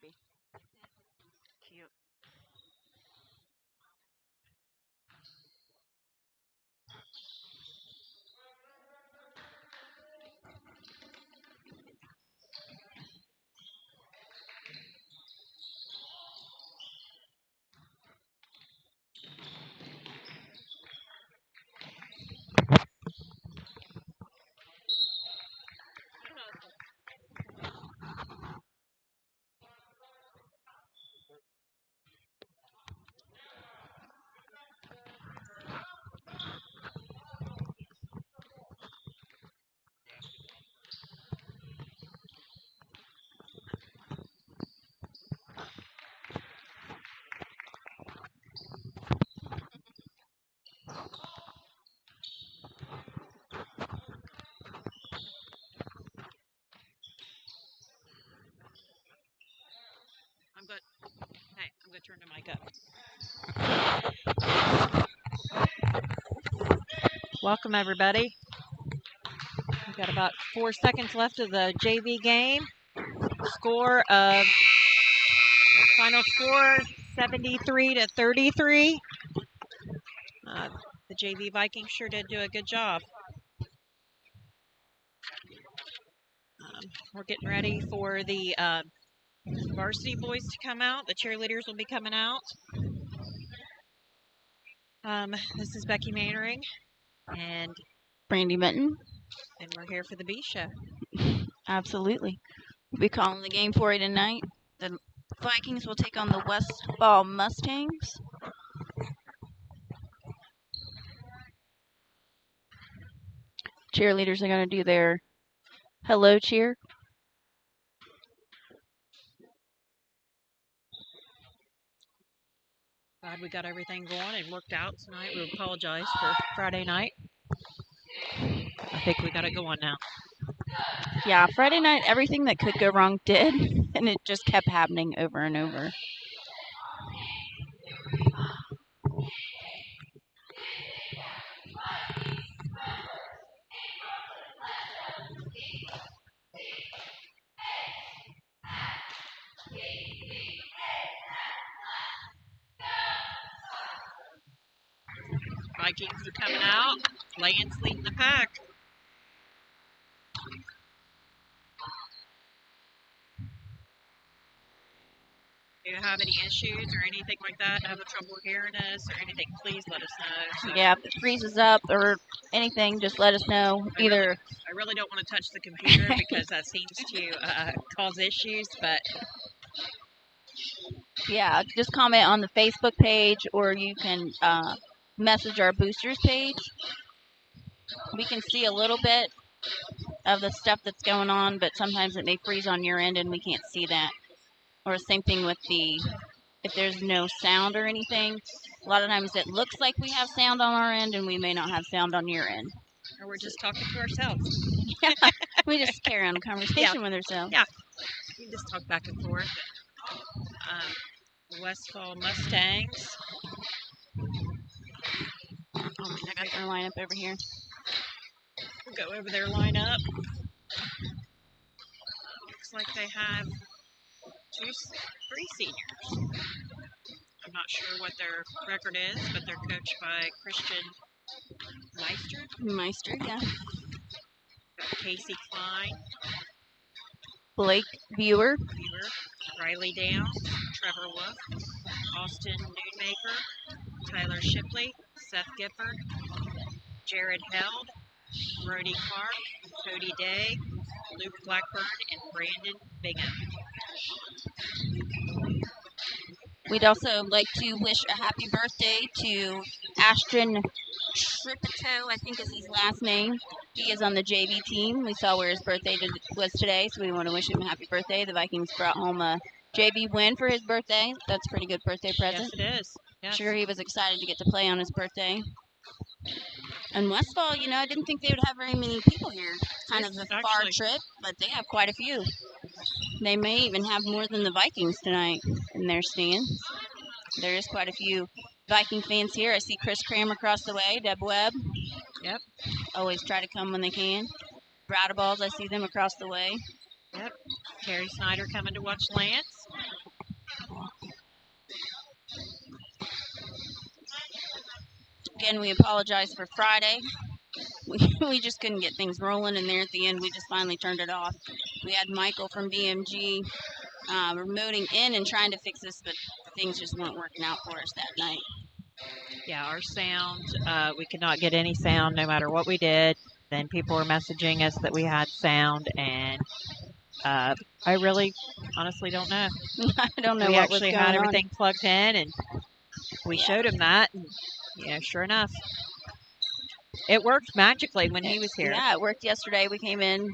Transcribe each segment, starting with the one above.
Barbie. Cute. I'm good. Hey, I'm going to turn the mic up. Welcome, everybody. We've got about 4 seconds left of the JV game. Final score 73-33. The JV Vikings sure did do a good job. We're getting ready for the varsity boys to come out. The cheerleaders will be coming out. This is Becky Mannering and Brandy Vinton. And we're here for the B show. Absolutely. We'll be calling the game for you tonight. The Vikings will take on the Westfall Mustangs. Cheerleaders are going to do their hello cheer. Glad we got everything going and worked out tonight. We apologize for Friday night. I think we got it going now. Yeah, Friday night, everything that could go wrong did, and it just kept happening over and over. Vikings are coming out. Lance leading the pack. If you have any issues or anything like that, have trouble hearing us or anything, please let us know. So yeah, if it freezes up or anything, just let us know. I really don't want to touch the computer because that seems to cause issues, but yeah, just comment on the Facebook page or you can message our boosters page. We can see a little bit of the stuff that's going on, but sometimes it may freeze on your end and we can't see that. Or same thing with if there's no sound or anything, a lot of times it looks like we have sound on our end and we may not have sound on your end. Or we're just talking to ourselves. Yeah, we just carry on a conversation with ourselves. Yeah, we just talk back and forth. Westfall Mustangs. Oh, I got their lineup over here. We'll go over their lineup. Looks like they have 3 seniors. I'm not sure what their record is, but they're coached by Christian Meister, yeah. Casey Klein. Blake Viewer. Riley Downs. Trevor Wolf. Austin Noonmaker. Tyler Shipley. Seth Gifford. Jared Held. Brody Clark. Cody Day. Luke Blackburn. And Brandon Bingham. We'd also like to wish a happy birthday to Ashton Tripito, I think is his last name. He is on the JV team. We saw where his birthday was today, so we want to wish him a happy birthday. The Vikings brought home a JV win for his birthday. That's a pretty good birthday present. Yes, it is. Yes. Sure, he was excited to get to play on his birthday. And Westfall, I didn't think they would have very many people here. Kind of a far trip, but they have quite a few. They may even have more than the Vikings tonight in their stands. There is quite a few Viking fans here. I see Chris Cram across the way, Deb Webb. Yep. Always try to come when they can. Bradaballs, I see them across the way. Yep. Terry Snyder coming to watch Lance. again, we apologize for Friday. We just couldn't get things rolling, and there at the end, we just finally turned it off. We had Michael from BMG remoting in and trying to fix this, but things just weren't working out for us that night. Yeah, our sound, we could not get any sound no matter what we did. Then people were messaging us that we had sound, and I really, honestly don't know. I don't know We what was actually going had on. everything plugged in, and we showed him that, and sure enough, it worked magically when he was here. Yeah, it worked yesterday. We came in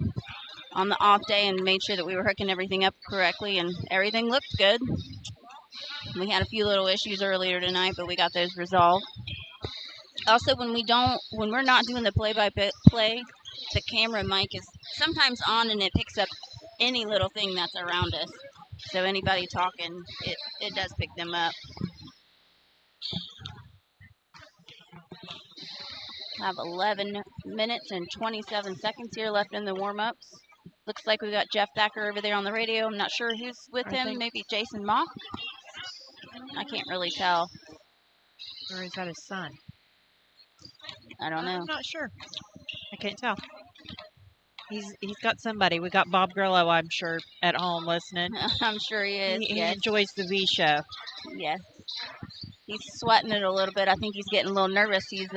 on the off day and made sure that we were hooking everything up correctly, and everything looked good. We had a few little issues earlier tonight, but we got those resolved. Also, when we're not doing the play-by-play, the camera mic is sometimes on and it picks up any little thing that's around us. So anybody talking, it does pick them up. I have 11 minutes and 27 seconds here left in the warm-ups. Looks like we got Jeff Thacker over there on the radio. I'm not sure who's with him. Maybe Jason Mock? I can't really tell. Or is that his son? I don't know. I'm not sure. I can't tell. He's got somebody. We got Bob Grillo, I'm sure, at home listening. I'm sure he is. He yes. enjoys the V show. Yes. He's sweating it a little bit. I think he's getting a little nervous. He's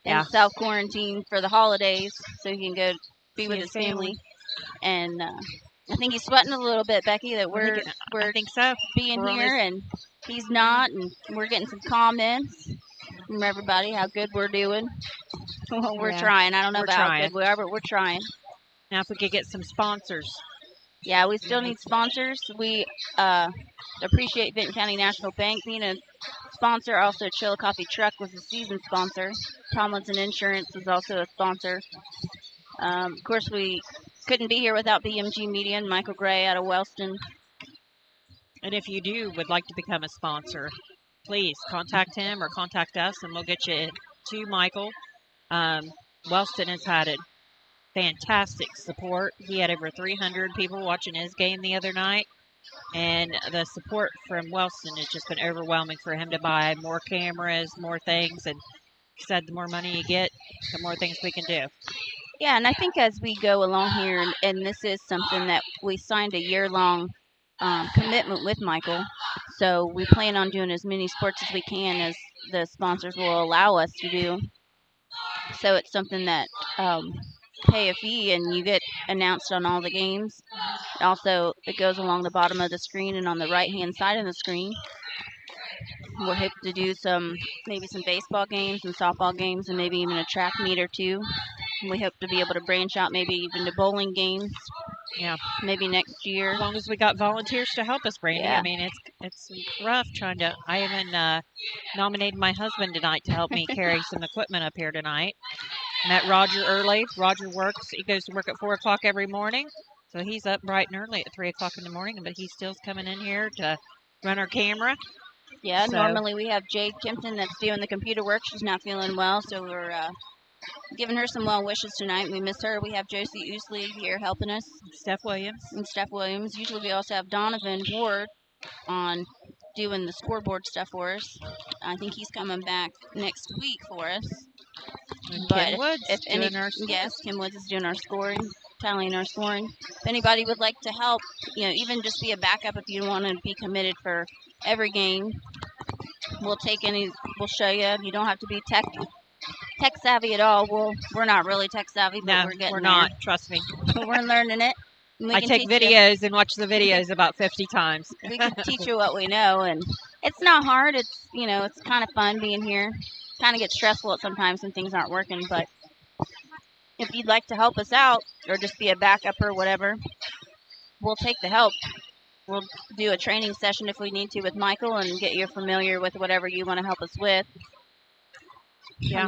in self-quarantine for the holidays so he can go be with his family. And I think he's sweating a little bit, Becky, that we're I think so. being here and he's not, and we're getting some comments from everybody how good we're doing. We're trying. I don't know about how good we are, but we're trying. Now if we could get some sponsors. Yeah, we still need sponsors. We appreciate Vinton County National Bank being a sponsor. Also, Chillicothe Truck was a season sponsor. Tomlinson Insurance was also a sponsor. Of course, we couldn't be here without BMG Media and Michael Gray out of Wellston. And if you would like to become a sponsor, please contact him or contact us, and we'll get you to Michael. Wellston has had a fantastic support. He had over 300 people watching his game the other night, and the support from Wellston has just been overwhelming for him to buy more cameras, more things, and he said the more money you get, the more things we can do. Yeah, and I think as we go along here, and this is something that we signed a year-long commitment with Michael, so we plan on doing as many sports as we can as the sponsors will allow us to do. So it's something that pay a fee and you get announced on all the games. Also, it goes along the bottom of the screen and on the right-hand side of the screen. We're hoping to do maybe some baseball games, some softball games, and maybe even a track meet or two. We hope to be able to branch out maybe even to bowling games. Yeah. Maybe next year. As long as we got volunteers to help us, Brandy. Yeah. I mean, it's rough trying to. I even nominated my husband tonight to help me carry some equipment up here tonight. Met Roger early. Roger works. He goes to work at 4 o'clock every morning, so he's up bright and early at 3 o'clock in the morning. But he still's coming in here to run our camera. Yeah. So. Normally we have Jade Kempton that's doing the computer work. She's not feeling well, so we're giving her some well wishes tonight. We miss her. We have Josie Oosley here helping us. Steph Williams. Usually we also have Donovan Ward on doing the scoreboard stuff for us. I think he's coming back next week for us. And but Kim Woods doing our scoring. Yes, Kim Woods is doing our scoring, tallying our scoring. If anybody would like to help, even just be a backup if you want to be committed for every game, we'll show you. You don't have to be tech savvy at all. We're not really tech savvy, but we're not. Trust me. We're learning it. I take videos and watch the videos about 50 times. We can teach you what we know, and it's not hard. It's it's kind of fun being here. Kind of gets stressful at sometimes when things aren't working, but if you'd like to help us out or just be a backup or whatever, we'll take the help. We'll do a training session if we need to with Michael and get you familiar with whatever you want to help us with. Yeah.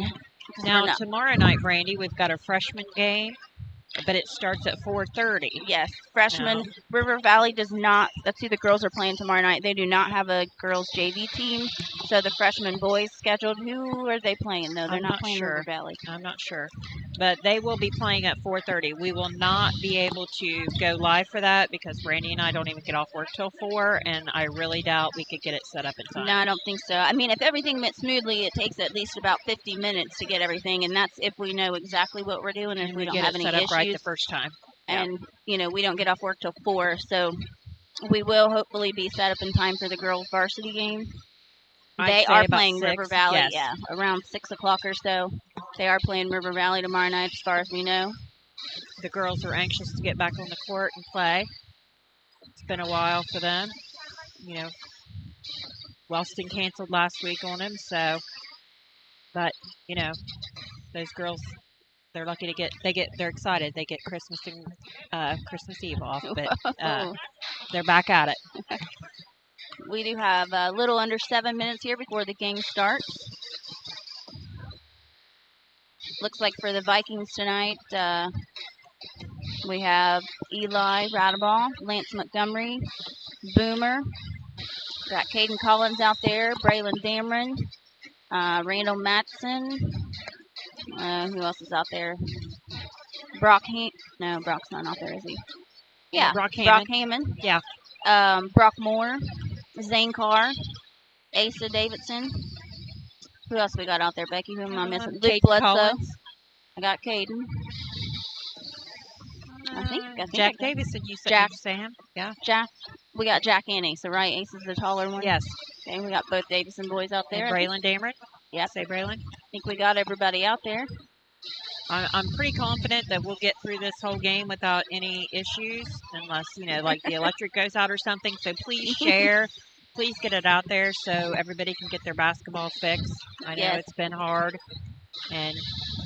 Now, tomorrow night, Brandy, we've got a freshman game, but it starts at 4:30. Yes, freshman. River Valley does not. That's who the girls are playing tomorrow night. They do not have a girls' JV team, so the freshman boys scheduled. Who are they playing, though? They're not playing sure. River Valley. I'm not sure. but they will be playing at 4:30. We will not be able to go live for that because Brandy and I don't even get off work till 4, and I really doubt we could get it set up in time. No, I don't think so. I mean, if everything went smoothly, it takes at least about 50 minutes to get everything, and that's if we know exactly what we're doing, and if we don't get have it any set up issues. right the first time. And, we don't get off work till 4, so we will hopefully be set up in time for the girls' varsity game. They are playing 6, River Valley, yes. around 6 o'clock or so. They are playing River Valley tomorrow night, as far as we know. The girls are anxious to get back on the court and play. It's been a while for them. Wellston canceled last week on them, but those girls, they're lucky to they're excited. They get Christmas and Christmas Eve off, but they're back at it. We do have a little under 7 minutes here before the game starts. Looks like for the Vikings tonight, we have Eli Radaball, Lance Montgomery, Boomer. Got Caden Collins out there, Braylon Dameron, Randall Matson. Who else is out there? No, Brock's not out there, is he? Yeah, Brock Hammond. Yeah. Brock Moore, Zane Carr, Asa Davidson. Who else we got out there, Becky? Who am I missing? Luke Bledsoe. Collins. I got Caden. I think Jack Davison, you said Sam? Yeah. Jack. We got Jack and Asa, right? Asa's the taller one? Yes. Okay, we got both Davison boys out there. And Braylon Dameron? Yep. Say Braylon? I think we got everybody out there. I'm pretty confident that we'll get through this whole game without any issues, unless, like the electric goes out or something. So please share. Please get it out there so everybody can get their basketball fixed. I know It's been hard. And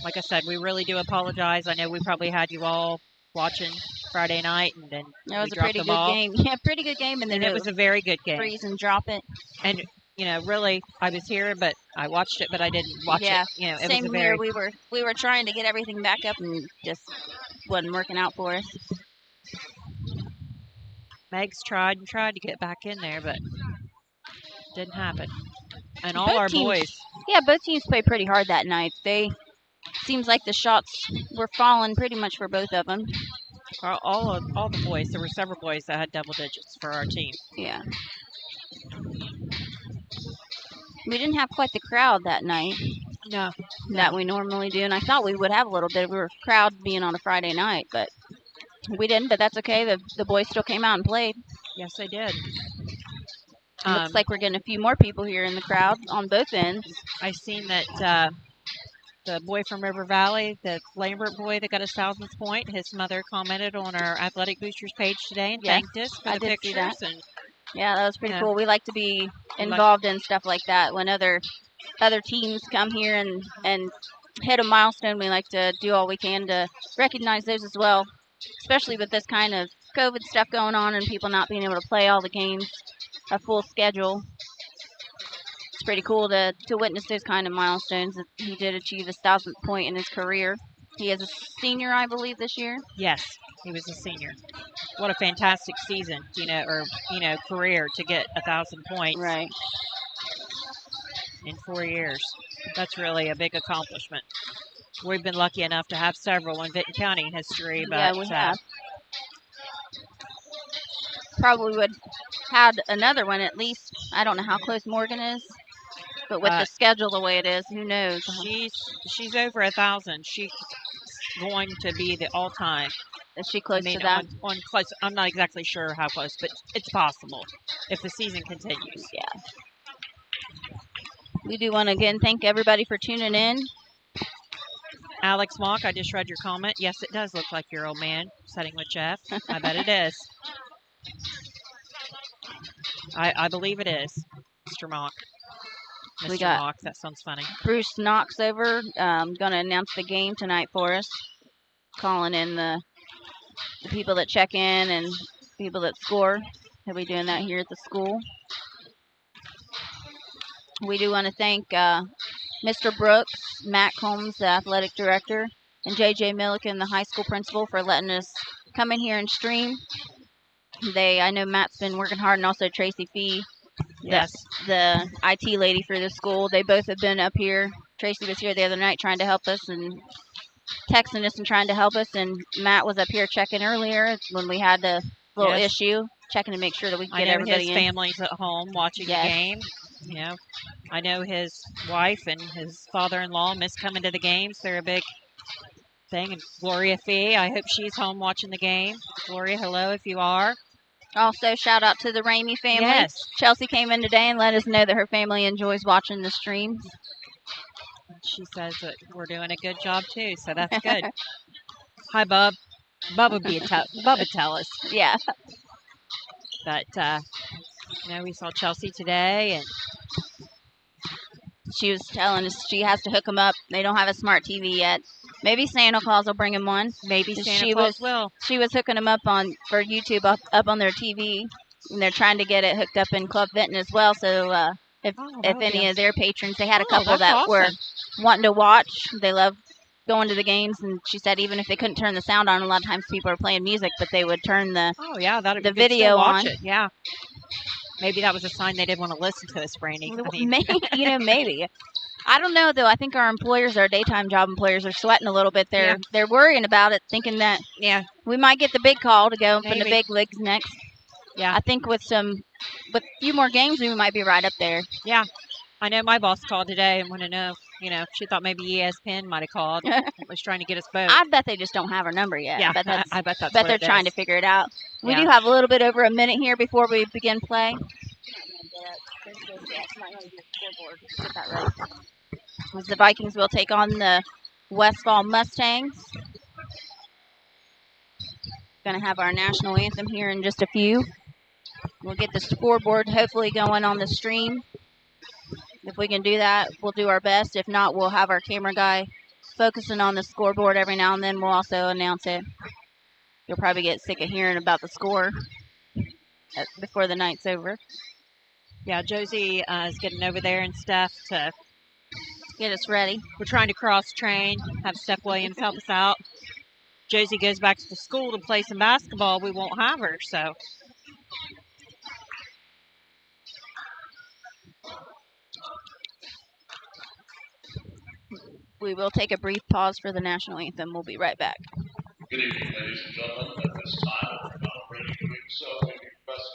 like I said, we really do apologize. I know we probably had you all watching Friday night, and then it was a pretty good game. Yeah, pretty good game. And then it was a very good game. Freeze and drop it. And really, I was here, but I watched it, but I didn't watch it. It same was here. We were trying to get everything back up, and just wasn't working out for us. Meg's tried to get back in there, but didn't happen. And all both our teams, boys. Yeah, both teams played pretty hard that night. Seems like the shots were falling pretty much for both of them. All the boys. There were several boys that had double digits for our team. Yeah. We didn't have quite the crowd that night. No. That we normally do, and I thought we would have a little bit. We were crowd being on a Friday night, but we didn't. But that's okay. The boys still came out and played. Yes, they did. Looks like we're getting a few more people here in the crowd on both ends. I seen that the boy from River Valley, the Lambert boy that got his 1000th point, his mother commented on our Athletic Boosters page today and thanked us for the pictures. And yeah, that was pretty cool. We like to be involved in stuff like that. When other teams come here and hit a milestone, we like to do all we can to recognize those as well, especially with this kind of COVID stuff going on and people not being able to play all the games a full schedule. It's pretty cool to witness those kind of milestones. He did achieve his 1000th point in his career. He is a senior, I believe, this year. Yes, he was a senior. What a fantastic season, career to get 1,000 points. Right. In 4 years. That's really a big accomplishment. We've been lucky enough to have several in Vinton County history, but yeah, we have. Probably would had another one at least. I don't know how close Morgan is, but with the schedule the way it is, who knows? She's over 1,000. She's going to be the all-time. Is she close to that? On close. I'm not exactly sure how close, but it's possible if the season continues. Yeah. We do want to again thank everybody for tuning in. Alex Mock, I just read your comment. Yes, it does look like your old man sitting with Jeff. I bet it is. I believe it is, Mr. Mock. We got Mock, that sounds funny. Bruce Knox over, going to announce the game tonight for us. Calling in the people that check in and people that score. He'll be doing that here at the school. We do want to thank Mr. Brooks, Matt Combs, the athletic director, and J.J. Milliken, the high school principal, for letting us come in here and stream. I know Matt's been working hard, and also Tracy Fee, yes, the IT lady for the school. They both have been up here. Tracy was here the other night trying to help us, and texting us and trying to help us. And Matt was up here checking earlier when we had the little Yes. issue, checking to make sure that we could I get know everybody his in. family's at home watching the Yes. game. You know, I know his wife and his father-in-law miss coming to the games. They're a big thing. And Gloria Fee, I hope she's home watching the game. Gloria, hello if you are. Also, shout out to the Ramey family. Yes. Chelsea came in today and let us know that her family enjoys watching the streams. She says that we're doing a good job too, so that's good. Hi, Bub. Bub would be Bub would tell us. Yeah. But you know, we saw Chelsea today, and She was telling us she has to hook them up. They don't have a smart TV yet. Maybe Santa Claus will bring them one. maybe Santa She Claus will. She was hooking them up for YouTube up on their TV, and they're trying to get it hooked up in Club Vinton as well. So if any of their patrons, they had a couple that were wanting to watch. They love going to the games, and she said even if they couldn't turn the sound on, a lot of times people are playing music, but they would turn the video on. It. Yeah. Maybe that was a sign they didn't want to listen to us, Brandy. I mean. Maybe. I don't know though. I think our employers, our daytime job employers, are sweating a little bit. They're worrying about it, thinking that we might get the big call to go from the big leagues next. Yeah. I think with a few more games, we might be right up there. Yeah. I know my boss called today and wanted to know, you know, she thought maybe ESPN might have called. Was trying to get us both. I bet they just don't have her number yet. Yeah, I bet that's they're trying to figure it out. We do have a little bit over a minute here before we begin play. As the Vikings will take on the Westfall Mustangs. Going to have our national anthem here in just a few. We'll get the scoreboard hopefully going on the stream. If we can do that, we'll do our best. If not, we'll have our camera guy focusing on the scoreboard every now and then. We'll also announce it. You'll probably get sick of hearing about the score before the night's over. Yeah, Josie is getting over there and stuff to get us ready. We're trying to cross-train, have Steph Williams help us out. Josie goes back to the school to play some basketball. We won't have her, so. We will take a brief pause for the national anthem. We'll be right back. Good evening, ladies and gentlemen. At this time, we're not ready to do so. We request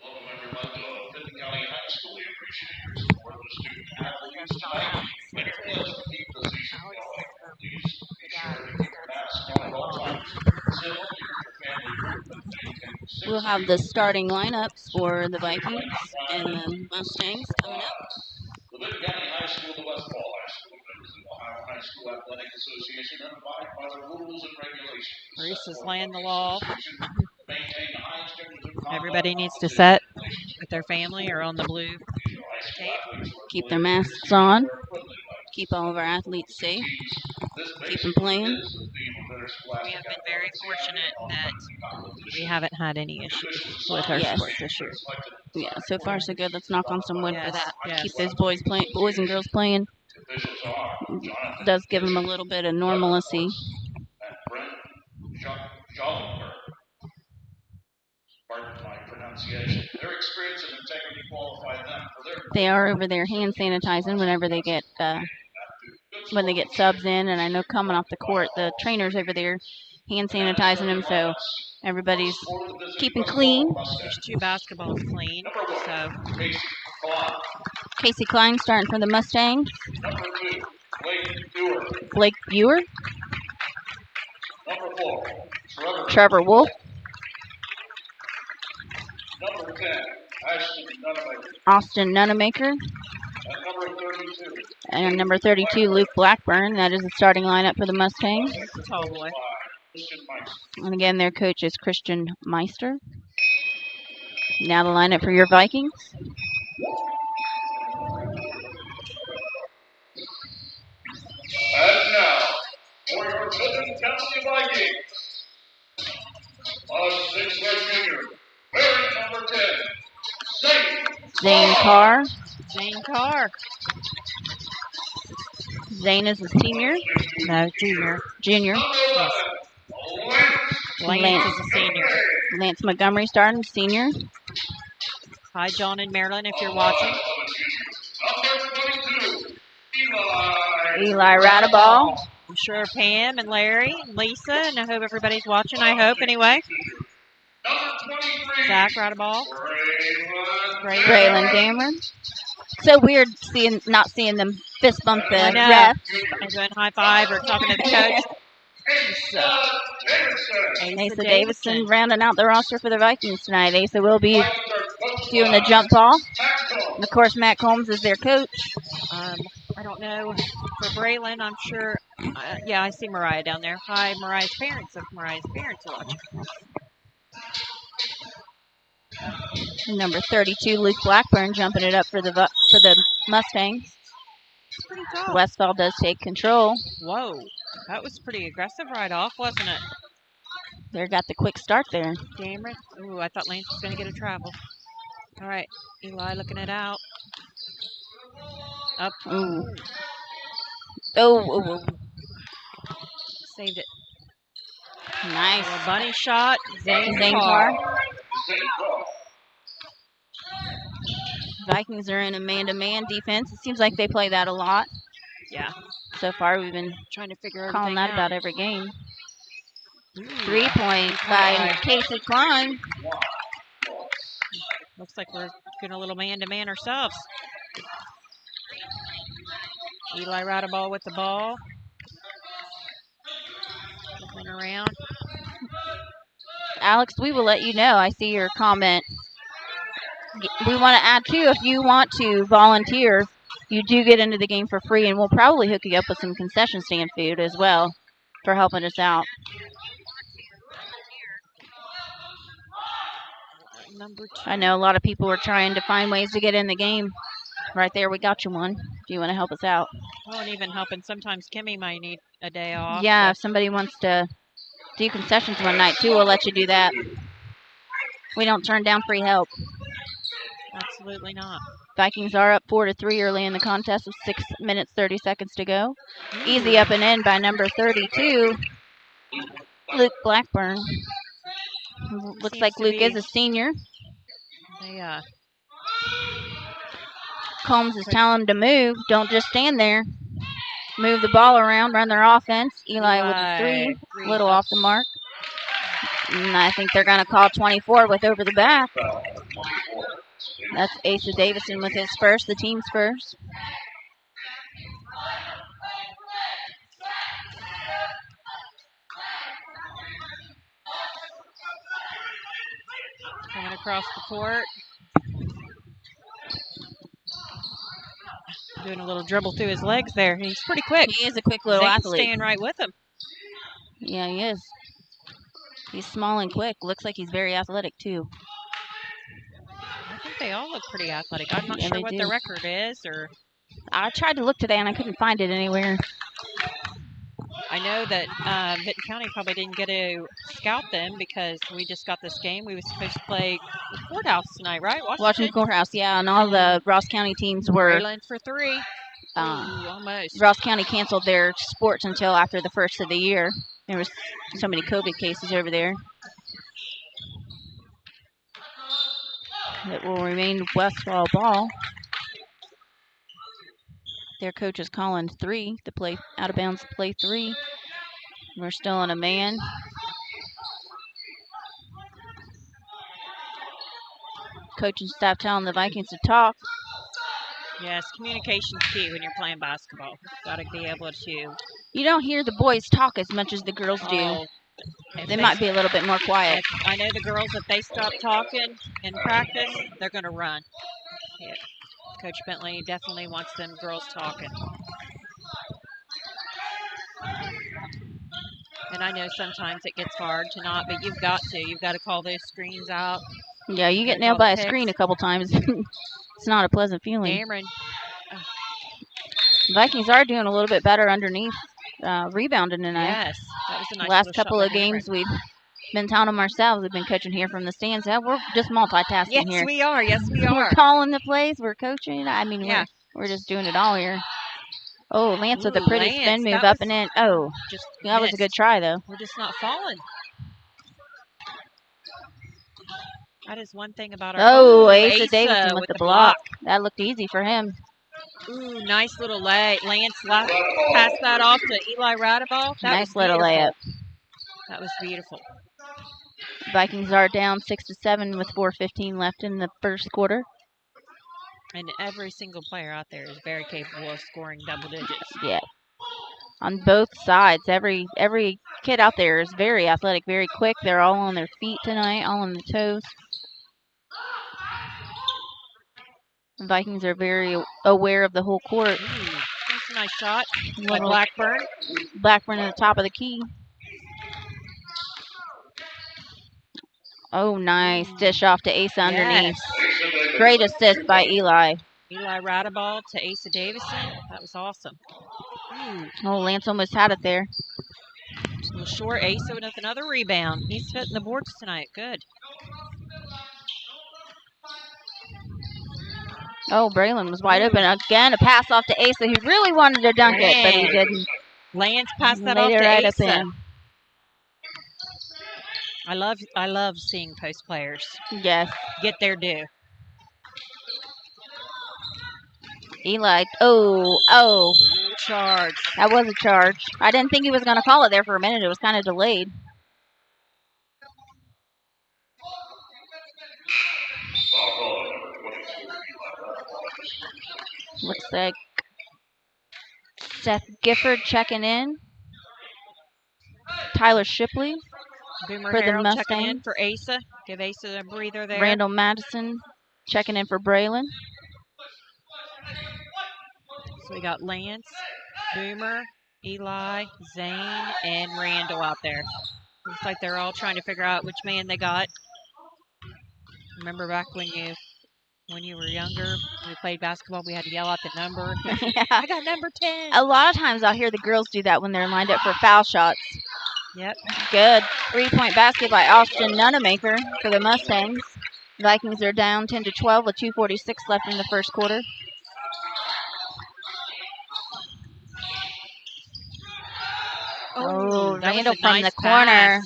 welcome everyone to Vinton County High School. We appreciate your support of the student athletes tonight. And it was to keep the season going. Please be sure to keep your mask on at all times. Civil, keep your family movement. We'll have the starting lineups for the Vikings and the Mustangs coming up. The Vinton County High School, the Westfall High School, members of the Ohio High School Athletic Association, and abide by the rules and regulations. Reese is laying the wall. Maintain the high standards of conduct. Everybody needs to set with their family or on the blue tape. Keep their masks on. Keep all of our athletes safe. Keep them playing. We have been very fortunate that we haven't had any issues with our sports this year. Yeah, so far so good. Let's knock on some wood for Yes, that. yes. Keep those boys and girls playing. Officials are Jonathan Does give them a little bit of normalcy. and Brent Jollenberg. Pardon my pronunciation. Their experience and integrity qualify them for their. They are over there hand sanitizing whenever they get when they get subs in, and I know coming off the court, the trainers over there hand sanitizing them, so everybody's keeping clean. There's 2 basketballs clean. So Casey Klein starting for the Mustangs. Number 2, Blake Dewar. Blake Buer. Number 4, Trevor Wolf. Number 10, Ashton Nunemaker. Austin Nunemaker. And number 32, And number 32, Luke Blackburn. That is the starting lineup for the Mustangs. that's a tall boy. Christian Meister. And again, their coach is Christian Meister. Now the lineup for your Vikings. And now, for your Vinton County Vikings, a 6'4" junior, wearing number 10, Zane Carr. Zane Carr. Zane is a senior. No, junior. Junior. Yes. Lance is a senior. Lance Montgomery starting, senior. Hi, John and Marilyn, if you're watching. Number 22, Eli Radaball. I'm sure Pam and Larry and Lisa, and I hope everybody's watching. I hope, anyway. Number 23, Zach Radaball. Braylon Dameron. So weird not seeing them fist bump the I know. ref. I'm doing high five or talking to the coach. Asa Davison rounding out the roster for the Vikings tonight. Asa will be doing the jump ball. And of course, Matt Combs is their coach. I don't know. For Braylon, I'm sure. Yeah, I see Mariah down there. Hi, Mariah's parents. If Mariah's parents are watching. Number 32, Luke Blackburn, jumping it up for the Mustangs. It's pretty tall. Westfall does take control. Whoa. That was pretty aggressive right off, wasn't it? They got the quick start there. Cameron. Ooh, I thought Lance was going to get a travel. All right. Eli looking it out. Up. Ooh. Oh. Saved it. Nice. A bunny shot. Zane Carr. Carr. Vikings are in a man-to-man defense. It seems like they play that a lot. Yeah. So far, we've been Trying to figure calling that out. about every game. Ooh. 3 points by Casey Klein. Looks like we're getting a little man-to-man ourselves. Eli Radaball with the ball. Looking around. Alex, we will let you know. I see your comment. We want to add, too, if you want to volunteer, you do get into the game for free, and we'll probably hook you up with some concession stand food as well for helping us out. Number 2. I know a lot of people are trying to find ways to get in the game. Right there, we got you one if you want to help us out. Oh, and even helping. Sometimes Kimmy might need a day off. Yeah, if somebody wants to do concessions one night, too, we'll let you do that. We don't turn down free help. Absolutely not. Vikings are up 4-3 early in the contest with 6 minutes, 30 seconds to go. Easy up and in by number 32, Luke Blackburn. Looks like Luke is a senior. They, Combs is telling him to move. Don't just stand there. Move the ball around, run their offense. Eli with a three, little off the mark. And I think they're going to call 24 with over the back. That's Asa Davison with his first, the team's first. Coming across the court. Doing a little dribble through his legs there. He's pretty quick. He is a quick little Zane's athlete. staying right with him. Yeah, he is. He's small and quick. Looks like he's very athletic, too. I think they all look pretty athletic. I'm not Yeah, sure they what do. their record is, or I tried to look today, and I couldn't find it anywhere. I know that Vinton County probably didn't get to scout them because we just got this game. We were supposed to play the courthouse tonight, right? Washington Courthouse, yeah, and all the Ross County teams were. Rayland for 3. Ooh, almost. Ross County canceled their sports until after the first of the year. There was so many COVID cases over there. It will remain Westfall ball. Their coach is calling 3 to play out of bounds to play 3. We're still on a man. Coaching staff telling the Vikings to talk. Yes, communication's key when you're playing basketball. Got to be able to. You don't hear the boys talk as much as the girls do. Oh, they might be a little bit more quiet. I know the girls, if they stop talking in practice, they're going to run. Yeah. Coach Bentley definitely wants them girls talking. And I know sometimes it gets hard to not, but you've got to. You've got to call those screens out. Yeah, you get nailed by a screen a couple times. It's not a pleasant feeling. Cameron. Vikings are doing a little bit better underneath, rebounding tonight. Yes, that was a nice last couple of games we've been telling them ourselves. We've been coaching here from the stands. Yeah, we're just multitasking yes, here. We are. Yes, we are. We're calling the plays. We're coaching. I mean, we're just doing it all here. Oh, Lance with a pretty spin move up and in. Oh, that was a good try, though. We're just not falling. That is one thing about our. Oh, Asa Davidson with the block. That looked easy for him. Ooh, nice little lay. Lance passed that off to Eli Radaball. Nice little layup. That was beautiful. Vikings are down 6-7 with 4:15 left in the first quarter. And every single player out there is very capable of scoring double digits. Yeah. On both sides, every kid out there is very athletic, very quick. They're all on their feet tonight, all on the toes. The Vikings are very aware of the whole court. That's a nice shot by Blackburn. Blackburn at the top of the key. Oh, nice. Dish off to Asa underneath. Great assist by Eli. Eli Radaball to Asa Davison. That was awesome. Oh, Lance almost had it there. Just a little short. Asa with another rebound. He's hitting the boards tonight. Good. Oh, Braylon was wide open. Again, a pass off to Asa. He really wanted to dunk it, but he didn't. Lance passed that off to Asa. I love seeing post players. Yes. Get their due. Eli. Oh. Charge. That was a charge. I didn't think he was going to call it there for a minute. It was kind of delayed. Looks like Seth Gifford checking in. Tyler Shipley Boomer for Harold the Mustangs. Checking in for Asa. Give Asa a breather there. Randall Madison checking in for Braylon. So we got Lance, Boomer, Eli, Zane, and Randall out there. Looks like they're all trying to figure out which man they got. Remember back when you were younger, we played basketball, we had to yell out the number. Yeah. I got number 10. A lot of times I'll hear the girls do that when they're lined up for foul shots. Yep. Good 3-point basket by Austin Nunemaker for the Mustangs. Vikings are down 10-12 with 2:46 left in the first quarter. Oh, Randall from the corner.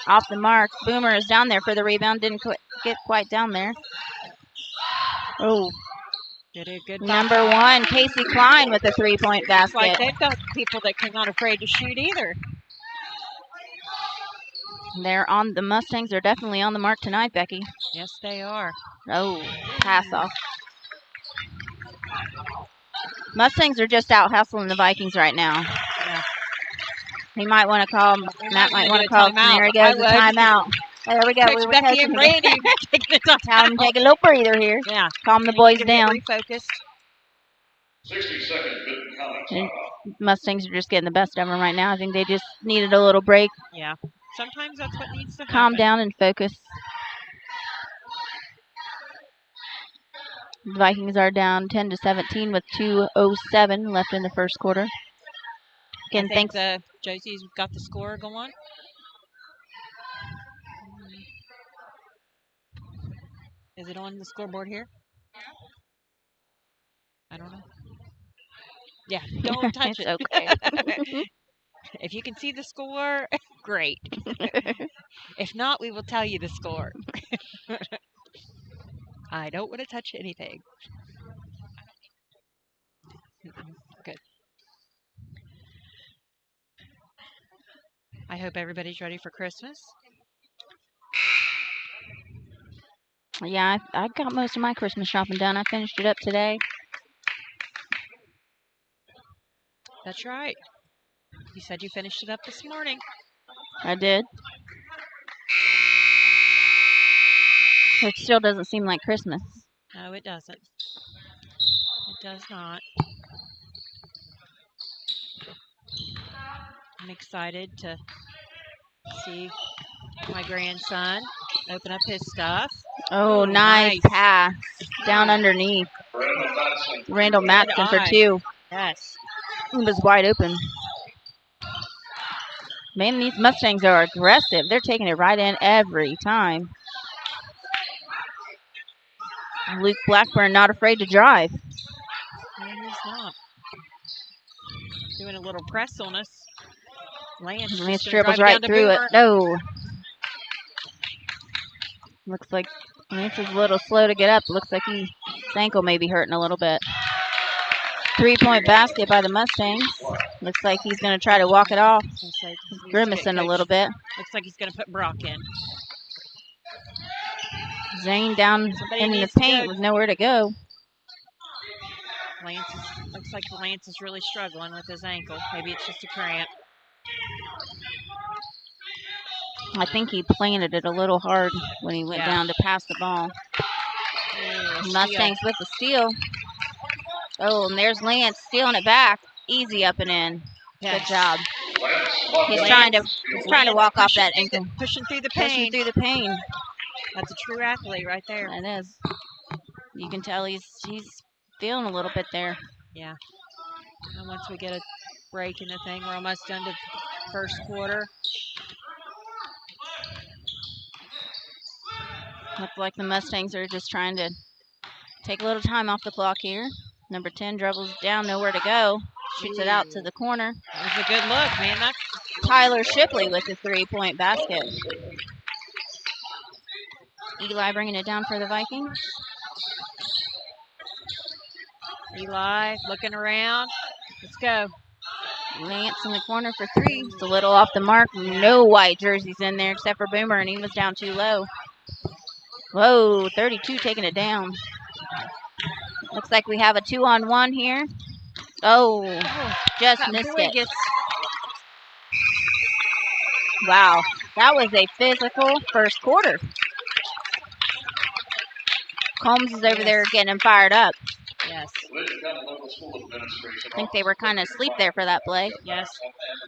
Off the mark. Boomer is down there for the rebound. Didn't get quite down there. Oh. Did a good Number 1, Casey Klein with a 3-point basket. Like they've got people that are not afraid to shoot either. The Mustangs are definitely on the mark tonight, Becky. Yes, they are. Oh, pass off. Mustangs are just out hustling the Vikings right now. Yeah. He might want to call. Matt might want to call. There he goes, the timeout. There we go. Coach Becky and Randy taking the timeout. Tell him to take a little breather here. Yeah. Calm the boys down. Refocused. 60 seconds. Mustangs are just getting the best of them right now. I think they just needed a little break. Yeah. Sometimes that's what needs to happen. Calm down and focus. The Vikings are down 10-17 with 2:07 left in the first quarter. Again, I think thanks. Josie's got the score going. Is it on the scoreboard here? I don't know. Yeah, don't touch It's it. okay. If you can see the score, great. If not, we will tell you the score. I don't want to touch anything. Good. I hope everybody's ready for Christmas. Yeah, I got most of my Christmas shopping done. I finished it up today. That's right. You said you finished it up this morning. I did. It still doesn't seem like Christmas. No, it doesn't. It does not. I'm excited to see my grandson open up his stuff. Oh, Ooh, nice pass. Down underneath. Randall Matson for 2. Yes. He was wide open. Man, these Mustangs are aggressive. They're taking it right in every time. Luke Blackburn not afraid to drive. No, he's not. Doing a little press on us. Lance dribbles right through it. No. Looks like Lance is a little slow to get up. Looks like his ankle may be hurting a little bit. 3-point basket by the Mustangs. Looks like he's going to try to walk it off. Like he's grimacing a little bit. Looks like he's going to put Brock in. Zane down in the paint with nowhere to go. Looks like Lance is really struggling with his ankle. Maybe it's just a cramp. I think he planted it a little hard when he went down to pass the ball. Mustangs with the steal. Oh, and there's Lance stealing it back. Easy up and in. Yes. Good job. He's trying to walk off that ankle. Pushing through the pain. That's a true athlete right there. That is. You can tell he's feeling a little bit there. Yeah. And once we get a break in the thing, we're almost done to first quarter. Looks like the Mustangs are just trying to take a little time off the clock here. Number 10 dribbles down, nowhere to go. Shoots it out to the corner. That was a good look, man. That's Tyler Shipley with the 3-point basket. Eli bringing it down for the Vikings. Eli looking around. Let's go. Lance in the corner for 3. It's a little off the mark. No white jerseys in there except for Boomer, and he was down too low. Whoa, 32 taking it down. Looks like we have a 2-on-1 here. Oh, just missed it. Wow, that was a physical first quarter. Combs is over there getting him fired up. Yes. I think they were kind of asleep there for that play. Yes.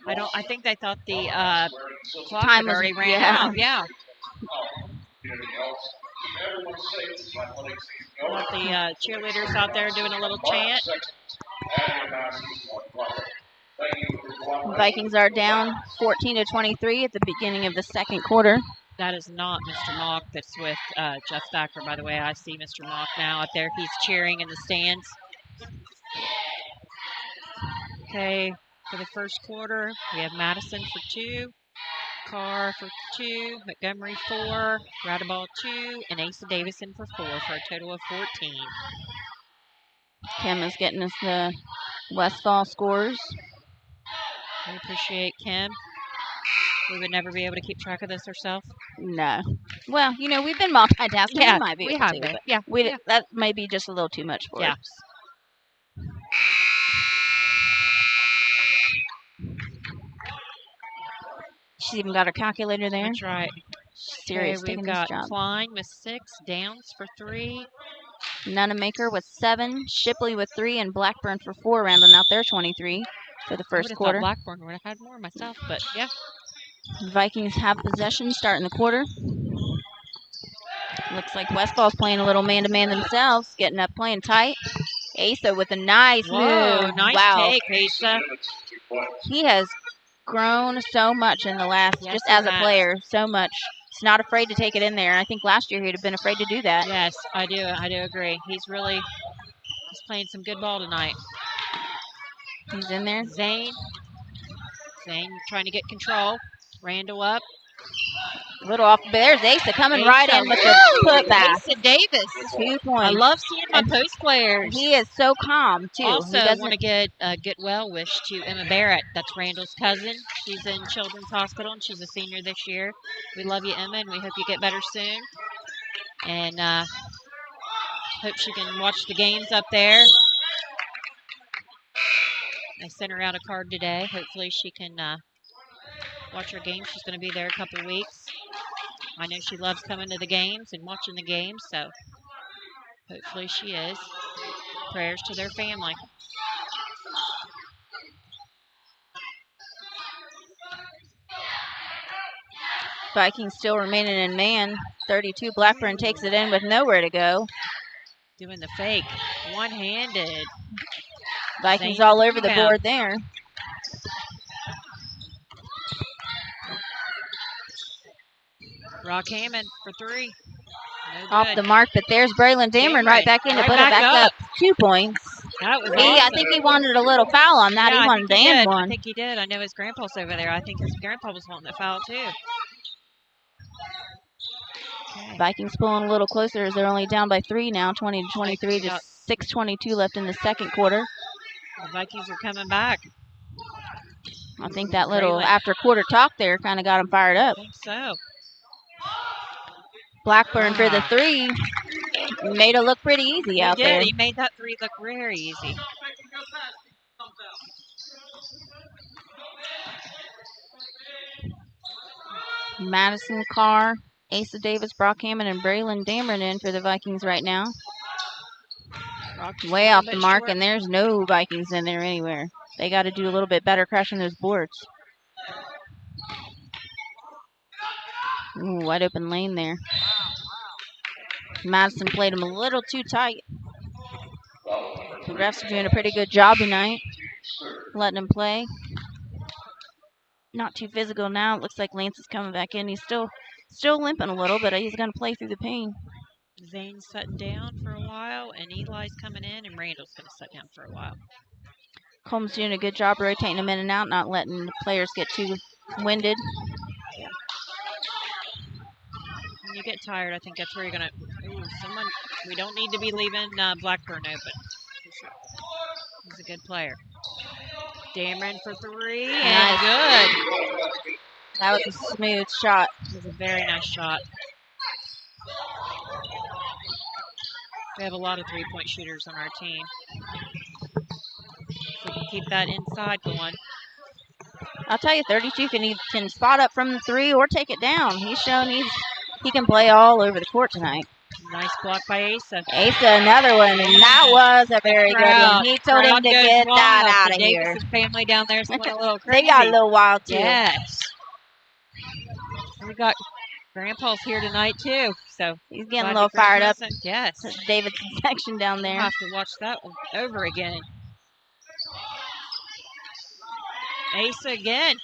I think they thought the clock had already ran out. Yeah. Got the cheerleaders out there doing a little chant. Vikings are down 14-23 at the beginning of the second quarter. That is not Mr. Mock that's with Jeff Thacker, by the way. I see Mr. Mock now out there. He's cheering in the stands. Okay, for the first quarter, we have Madison for 2, Carr for 2, Montgomery 4, Radaball 2, and Asa Davison for 4 for a total of 14. Kim is getting us the Westfall scores. We appreciate Kim. We would never be able to keep track of this ourselves. No. Well, we've been multitasking. Yeah, we might be able to. Been. Yeah. That may be just a little too much for us. She's even got her calculator there. That's right. Serious. We've got Klein with 6, Downs for 3. Nunemaker with 7, Shipley with 3, and Blackburn for 4, rounding out their 23 for the first quarter. Blackburn would have had more myself, but yeah. The Vikings have possession starting the quarter. Looks like Westfall's playing a little man-to-man themselves, getting up, playing tight. Asa with a nice move. Nice wow. take, Asa. He has grown so much in the last, Yes, just he as a has. player, so much. He's not afraid to take it in there. I think last year he'd have been afraid to do that. Yes, I do agree. He's playing some good ball tonight. He's in there. Zane trying to get control. Randall up. A little off. There's Asa coming Asa, right in with the putback. Asa Davis. 2 I points. love seeing my And post players. He is so calm, too. He Also, doesn't. want to get a get well wish to Emma Barrett. That's Randall's cousin. She's in Children's Hospital, and she's a senior this year. We love you, Emma, and we hope you get better soon. And hope she can watch the games up there. I sent her out a card today. Hopefully she can watch her games. She's going to be there a couple of weeks. I know she loves coming to the games and watching the games, so hopefully she is. Prayers to their family. Vikings still remaining in man. 32. Blackburn takes it in with nowhere to go. Doing the fake. One-handed. Vikings Zane all with over the rebound. board there. Brock Hammond for 3. No Off good. the mark, but there's Braylon Dameron right back in to Right put it back up. 2 points. That was I awesome. think he wanted a little foul on that. Yeah, He wanted to end I one. think he did. I know his grandpa's over there. I think his grandpa was wanting the foul too. Okay. Vikings pulling a little closer as they're only down by 3 now, 20-23, just 6:22 left in the second quarter. The Vikings are coming back. I think that little Braylon. after quarter talk there kind of got him fired up. I think so. Blackburn for the 3 made it look pretty easy out there. He made that 3 look very easy. Madison Carr, Asa Davis, Brock Hammond, and Braylon Dameron in for the Vikings right now. Way off the mark, and there's no Vikings in there anywhere. They got to do a little bit better crushing those boards. Ooh, wide open lane there. Madison played him a little too tight. The refs are doing a pretty good job tonight, letting him play. Not too physical now. It looks like Lance is coming back in. He's still limping a little, but he's going to play through the pain. Zane's sitting down for a while, and Eli's coming in, and Randall's going to sit down for a while. Coleman's doing a good job rotating them in and out, not letting the players get too winded. When you get tired, I think that's where you're going to... we don't need to be leaving Blackburn open. He's a good player. Dameron for 3, and good. That was a smooth shot. It was a very nice shot. We have a lot of three-point shooters on our team. So we can keep that inside going. I'll tell you, 32 can spot up from the 3 or take it down. He's shown he can play all over the court tonight. Nice block by Asa. Asa, another one, and that was a very good one. He told him to get that out of here. Davis' family down there went a little crazy. They got a little wild, too. Yes. We got Grandpa's here tonight, too. So he's getting a little fired up. Yes. Davidson section down there. We'll have to watch that one over again. Asa again.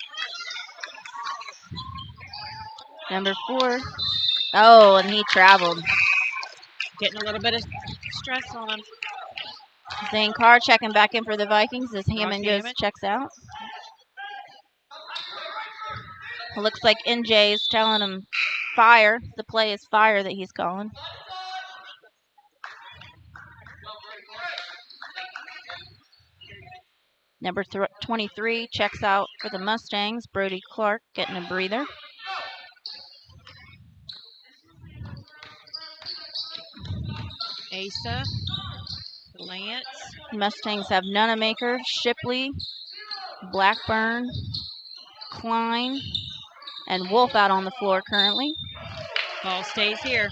Number 4. Oh, and he traveled. Getting a little bit of stress on him. Zane Carr checking back in for the Vikings as Hammond checks out. It looks like NJ is telling him fire. The play is fire that he's calling. Number 23 checks out for the Mustangs. Brody Clark getting a breather. Asa, Lance. Mustangs have Nunamaker, Shipley, Blackburn, Klein, and Wolf out on the floor currently. Ball stays here.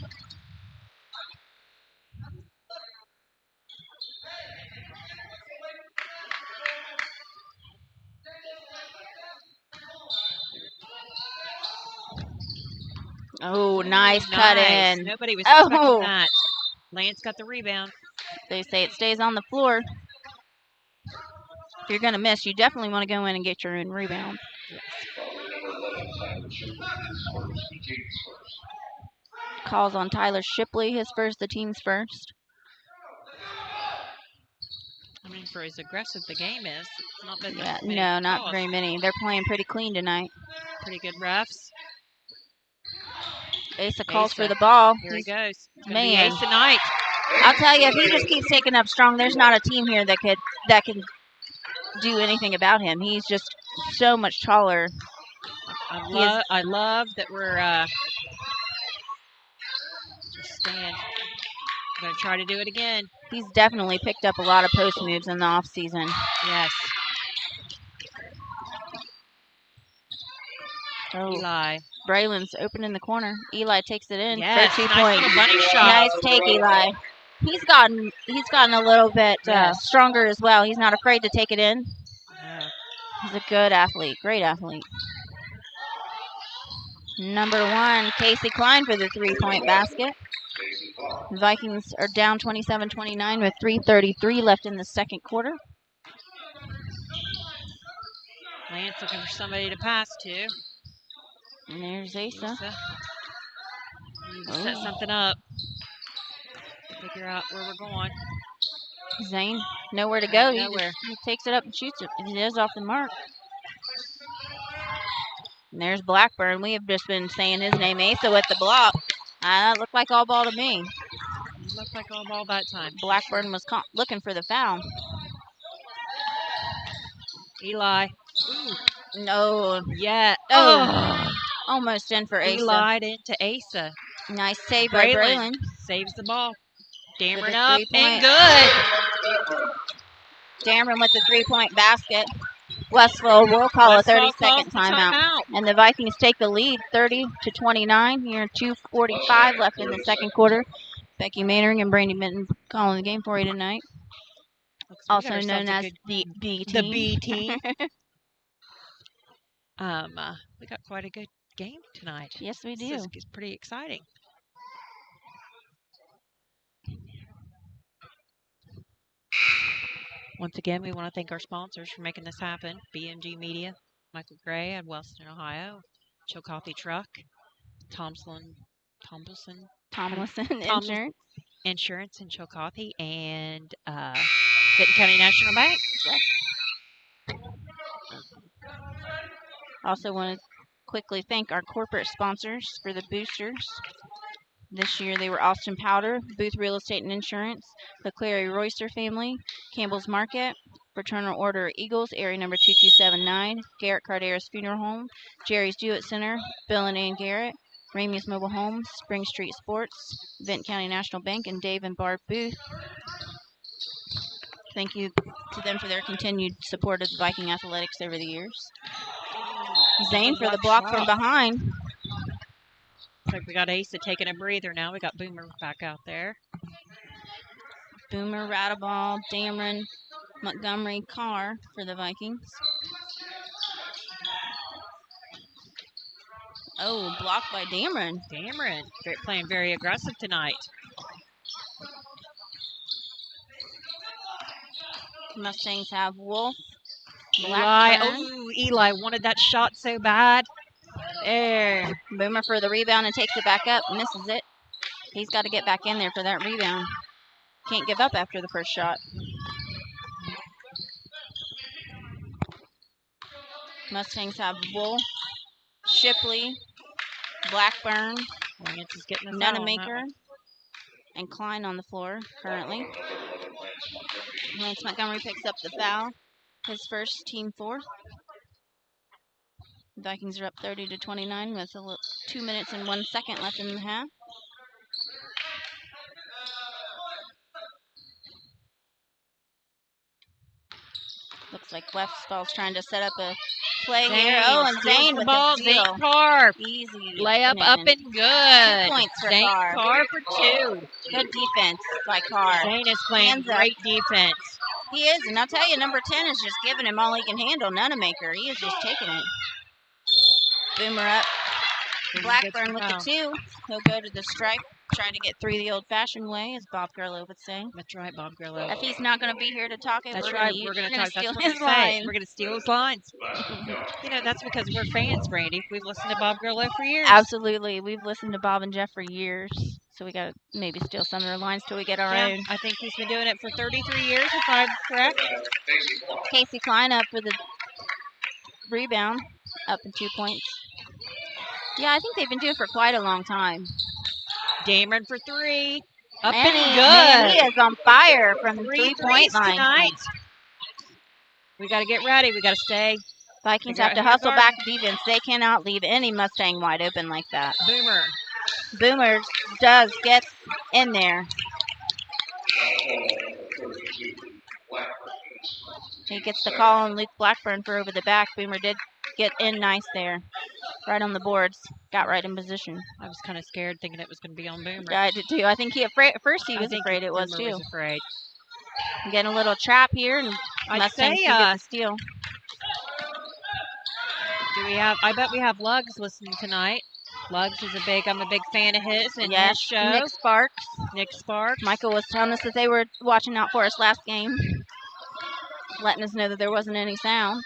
Oh, nice cut in. Nobody was expecting that. Lance got the rebound. They say it stays on the floor. you're going to miss, you definitely want to go in and get your own rebound. Calls on Tyler Shipley, the team's first. I mean, for as aggressive the game is, it's not been Yeah, many no, not calls. very many. They're playing pretty clean tonight. Pretty good refs. Asa calls for Asa. the ball. Here he goes. It's gonna be Man. Asa tonight. I'll tell you, if he just keeps taking up strong, there's not a team here that can do anything about him. He's just so much taller. I love that we're just stand. I'm gonna try to do it again. He's definitely picked up a lot of post moves in the off season. Yes. Oh. Eli. Braylon's open in the corner. Eli takes it in Yes, for 2 nice points. little bunny shot. Nice take, Eli. He's gotten a little bit stronger as well. He's not afraid to take it in. Yeah. He's a good athlete, great athlete. Number 1, Casey Klein for the 3-point basket. The Vikings are down 27-29 with 3:33 left in the second quarter. Lance looking for somebody to pass to. And there's Asa. Need to set something up. Figure out where we're going. Zane, nowhere to go. Nowhere. He takes it up and shoots it. He is off the mark. And there's Blackburn. We have just been saying his name, Asa, with the block. That looked like all ball to me. It looked like all ball that time. Blackburn was looking for the foul. Eli. Ooh. No. Yeah. Oh. Almost in for Asa. Eli into Asa. Nice save by Braylon. Saves the ball. Dameron the up and good. Dameron with the 3-point basket. Westfall will call a 30-second timeout. And the Vikings take the lead 30-29. Here, 2:45 left in the second quarter. Becky Mainering and Brandy Minton calling the game for you tonight. Also known as the B team. The B team. We got quite a good game tonight. Yes, we do. This is pretty exciting. Once again, we want to thank our sponsors for making this happen. BMG Media, Michael Gray at Western Ohio, Chillicothe Truck, Tomlinson Insurance in Chillicothe, and Vinton County National Bank. Also want to quickly thank our corporate sponsors for the boosters. This year they were Austin Powder, Booth Real Estate and Insurance, the Clary Royster family, Campbell's Market, Fraternal Order Eagles, area number 2279, Garrett Carderas Funeral Home, Jerry's Do-It Center, Bill and Ann Garrett, Ramey's Mobile Homes, Spring Street Sports, Vinton County National Bank, and Dave and Barb Booth. Thank you to them for their continued support of Viking athletics over the years. Zane for the block from behind. Looks like we got Asa taking a breather now. We got Boomer back out there. Boomer, Radaball, Dameron, Montgomery, Carr for the Vikings. Oh, blocked by Dameron. Dameron playing very aggressive tonight. Mustangs have Wolf. Eli. Oh, Eli wanted that shot so bad. There. Boomer for the rebound and takes it back up. Misses it. He's got to get back in there for that rebound. Can't give up after the first shot. Mustangs have Wolf, Shipley, Blackburn, Nunemaker, and Klein on the floor currently. Lance Montgomery picks up the foul. His first, team fourth. The Vikings are up 30-29 with 2 minutes and 1 second left in the half. Looks like Westfall's trying to set up a play here. Oh, and Zane with the steal. Zane Carr. Easy. Layup up and good. 2 points for Zane Carr. Carr for 2. Good defense by Carr. Zane is playing great defense. He is, and I'll tell you, number 10 is just giving him all he can handle. Nunemaker, he is just taking it. Boomer up. Blackburn with the 2. He'll go to the stripe. Trying to get through the old-fashioned way, as Bob Gurlow would say. That's right, Bob Gurlow. If he's not going to be here to talk it, That's we're right. going We're going to to talk. steal That's what his we're going to say. lines. We're going to steal his lines. You know, that's because we're fans, Brandy. We've listened to Bob Gurlow for years. Absolutely. We've listened to Bob and Jeff for years, so we got to maybe steal some of their lines till we get our own. I think he's been doing it for 33 years, if I'm correct. Casey Klein up for the rebound, up in 2 points. Yeah, I think they've been doing it for quite a long time. Dameron for 3. Up And and man, good. he is on fire from the 3 3-point line. tonight. We got to get ready. We got to stay. Vikings Figure have out to who to hustle guard. back defense. They cannot leave any Mustang wide open like that. Boomer. Boomer does get in there. He gets the call on Luke Blackburn for over the back. Boomer did get in nice there. Right on the boards. Got right in position. I was kind of scared thinking it was going to be on Boomer. Yeah, I did too. I think at first he was afraid it was Boomer too. was afraid. Getting a little trap here, and Mustangs can get the steal. Do we have? I bet we have Lugs listening tonight. Lugs is I'm a big fan of his and his show. Nick Sparks. Nick Sparks. Michael was telling us that they were watching out for us last game, letting us know that there wasn't any sound.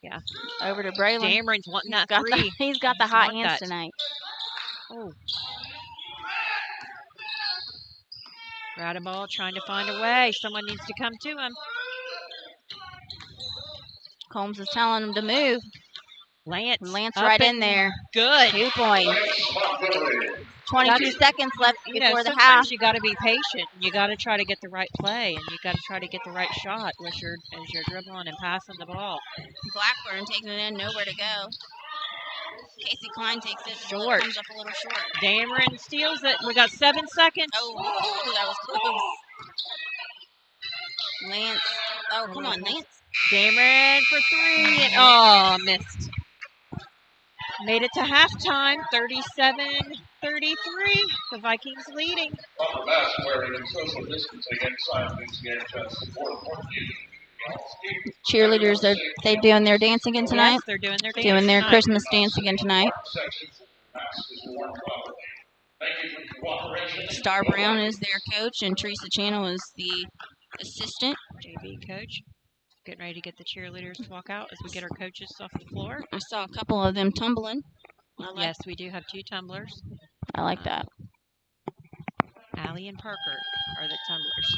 Yeah. Over to Braylon. Dameron's wanting that 3. He's got the hot hands tonight. Oh. Grab ball, trying to find a way. Someone needs to come to him. Combs is telling him to move. Lance right in there. Good. 2 points. 22 seconds left before the half. Sometimes you got to be patient. You got to try to get the right play, and you got to try to get the right shot as you're dribbling and passing the ball. Blackburn taking it in, nowhere to go. Casey Klein takes it. Short. Comes up a little short. Dameron steals it. We got 7 seconds. Oh, that was close. Lance. Oh, come on, Lance. Dameron for 3. And, missed. Made it to halftime, 37-33. The Vikings leading. Cheerleaders, are they doing their dance again tonight? Yes, they're doing their dance. Doing their Christmas dance again tonight. Star Brown is their coach, and Teresa Channel is the assistant. JV coach. Getting ready to get the cheerleaders to walk out as we get our coaches off the floor. I saw a couple of them tumbling. Yes, we do have 2 tumblers. I like that. Allie and Parker are the tumblers.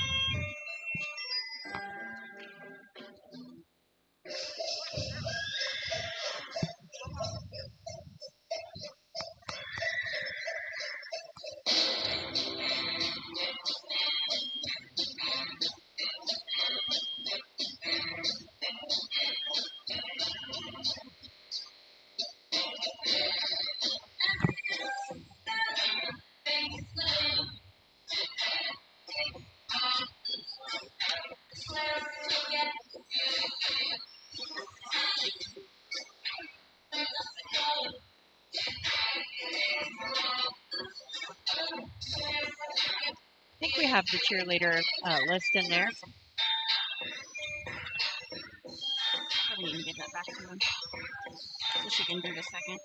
I think we have the cheerleader list in there. Probably need to get that back to him. So she can do it a second.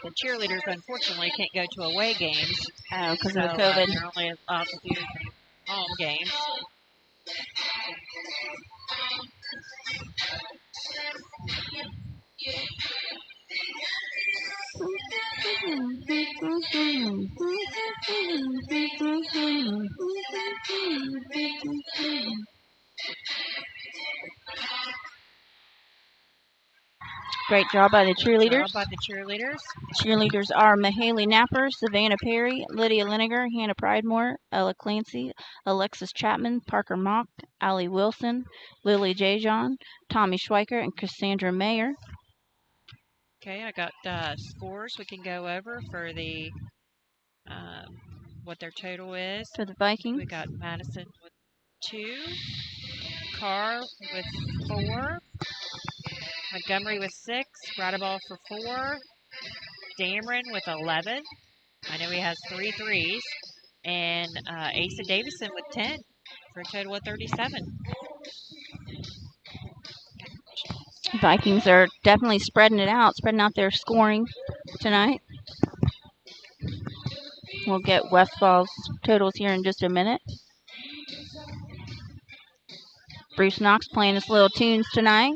The cheerleaders, unfortunately, can't go to away games. Oh, because of COVID. They're only allowed to do home games. Great job by the cheerleaders. Cheerleaders are Mahaley Napper, Savannah Perry, Lydia Liniger, Hannah Pridemore, Ella Clancy, Alexis Chapman, Parker Mock, Allie Wilson, Lily Jajon, Tommy Schweiker, and Cassandra Mayer. Okay, I got scores we can go over for the what their total is. For the Vikings. We got Madison with 2, Carr with 4, Montgomery with 6. Radaball for 4. Dameron with 11. I know he has 3 threes. And Asa Davison with 10 for a total of 37. Vikings are definitely spreading out their scoring tonight. We'll get Westfall's totals here in just a minute. Bruce Knox playing his little tunes tonight.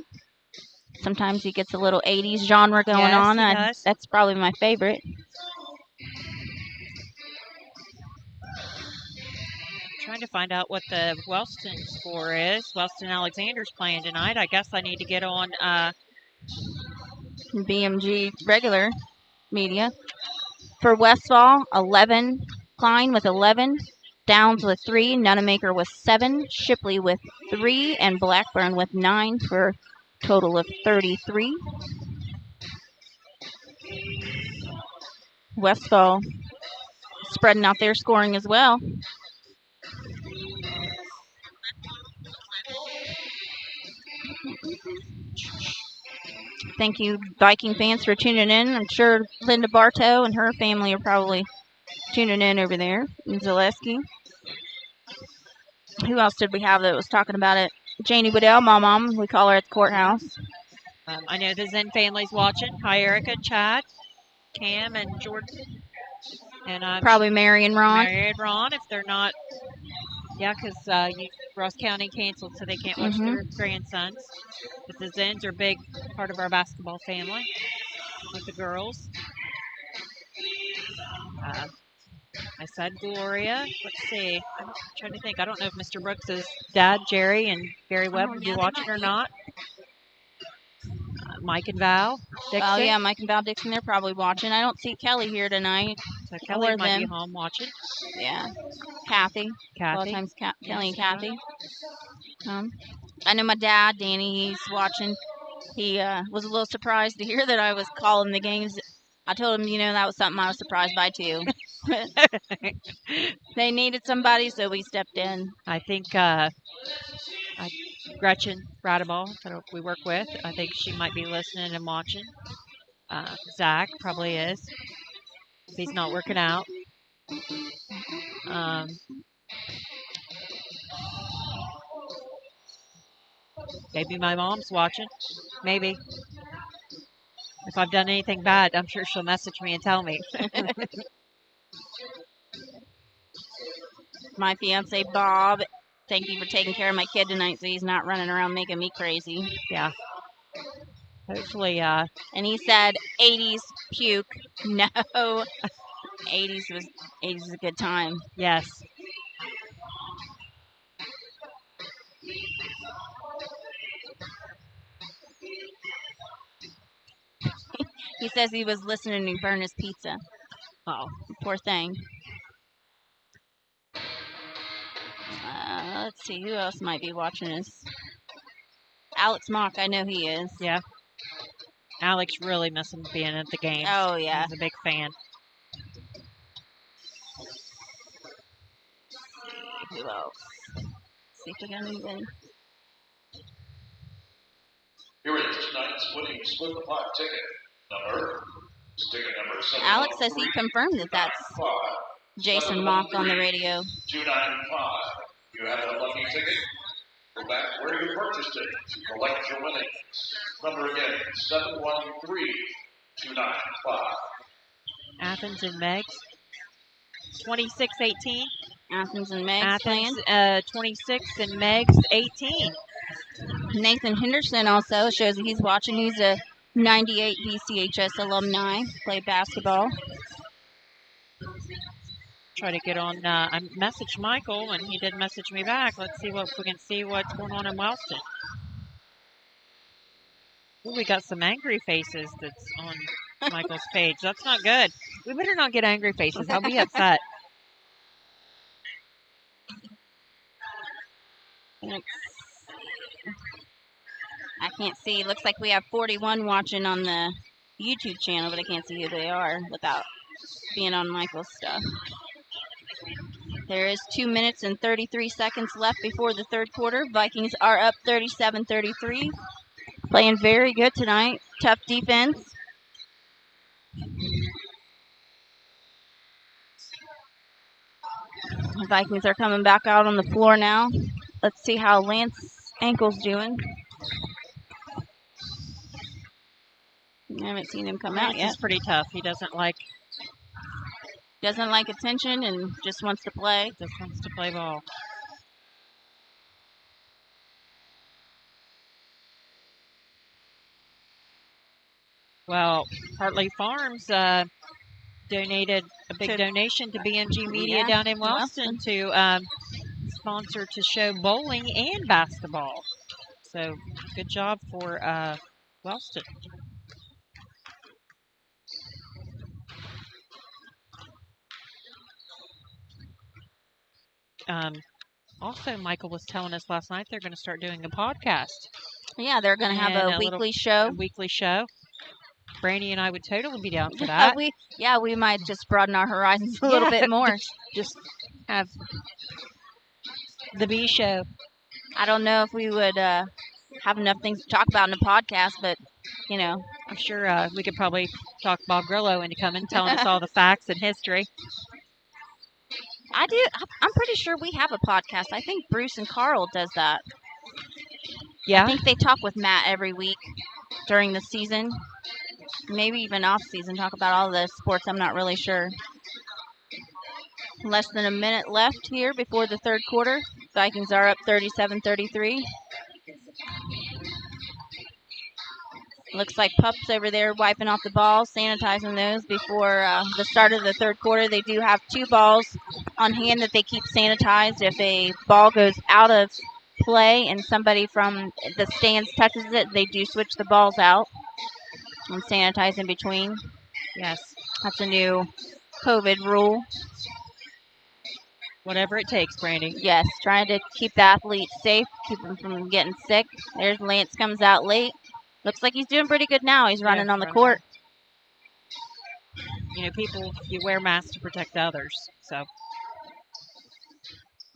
Sometimes he gets a little 80s genre going on. He does. That's probably my favorite. Trying to find out what the Wellston score is. Wellston Alexander's playing tonight. I guess I need to get on BMG regular media. For Westfall, 11. Klein with 11. Downs with 3. Nunemaker with 7. Shipley with 3. And Blackburn with 9 for a total of 33. Westfall spreading out their scoring as well. Thank you, Viking fans, for tuning in. I'm sure Linda Bartow and her family are probably tuning in over there in Zaleski. Who else did we have that was talking about it? Janie Woodell, Mom, we call her at the courthouse. I know the Zen family's watching. Hi, Erica, Chad, Cam, and Jordan. And probably Mary and Ron. Mary and Ron, if they're not. Yeah, because Ross County canceled, so they can't watch their grandsons. But the Zens are a big part of our basketball family with the girls. I said Gloria. Let's see. I'm trying to think. I don't know if Mr. Brooks' dad, Jerry, and Barry Webb would be watching or not. Mike and Val Dixon. Oh, yeah, Mike and Val Dixon, they're probably watching. I don't see Kelly here tonight. So Kelly might be home watching. Yeah. Kathy. A lot of times Kelly and Kathy. I know my dad, Danny, he's watching. He was a little surprised to hear that I was calling the games. I told him, that was something I was surprised by, too. They needed somebody, so we stepped in. I think Gretchen Radaball, that we work with, I think she might be listening and watching. Zach probably is. If he's not working out. Maybe my mom's watching. Maybe. If I've done anything bad, I'm sure she'll message me and tell me. My fiance, Bob, thank you for taking care of my kid tonight so he's not running around making me crazy. Yeah. Hopefully, and he said 80s puke. No. 80s was a good time. Yes. He says he was listening to burn his pizza. Oh, poor thing. Let's see, who else might be watching us? Alex Mock, I know he is. Yeah. Alex really missing being at the game. Oh, yeah. He's a big fan. Who else? See if we got anything. Here is tonight's winning split the pot ticket number 7. Alex says he confirmed that that's Jason Mock on the radio. 295. You have a lucky ticket. Go back where you purchased it. Collect your winnings. Number again, 713-295. Athens and Megs. 26-18. Athens and Megs playing. 26 and Megs 18. Nathan Henderson also shows that he's watching. He's a 98 BCHS alumni. Played basketball. Try to get on. I messaged Michael and he did message me back. Let's see if we can see what's going on in Wellston. Ooh, we got some angry faces that's on Michael's page. That's not good. We better not get angry faces. I'll be upset. I can't see. Looks like we have 41 watching on the YouTube channel, but I can't see who they are without being on Michael's stuff. There is 2 minutes and 33 seconds left before the third quarter. Vikings are up 37-33. Playing very good tonight. Tough defense. The Vikings are coming back out on the floor now. Let's see how Lance Ankle's doing. I haven't seen him come out Lance yet. is pretty tough. He doesn't like attention and just wants to play. ball. Well, Hartley Farms donated a big donation to BMG Media down in Wellston to sponsor to show bowling and basketball. So good job for Wellston. Also, Michael was telling us last night they're going to start doing a podcast. Yeah, they're going to have a weekly show. Brandy and I would totally be down for that. We might just broaden our horizons a little bit more. Just have the B show. I don't know if we would have enough things to talk about in a podcast, but, you know. I'm sure we could probably talk Bob Grillo into coming, telling us all the facts and history. I'm pretty sure we have a podcast. I think Bruce and Carl does that. Yeah. I think they talk with Matt every week during the season. Maybe even off season, talk about all the sports. I'm not really sure. Less than a minute left here before the third quarter. Vikings are up 37-33. Looks like Pups over there wiping off the balls, sanitizing those before the start of the third quarter. They do have 2 balls on hand that they keep sanitized. If a ball goes out of play and somebody from the stands touches it, they do switch the balls out and sanitize in between. Yes. That's a new COVID rule. Whatever it takes, Brandy. Yes, trying to keep the athletes safe, keep them from getting sick. There's Lance comes out late. Looks like he's doing pretty good now. He's running on the court. You know, you wear masks to protect others, so.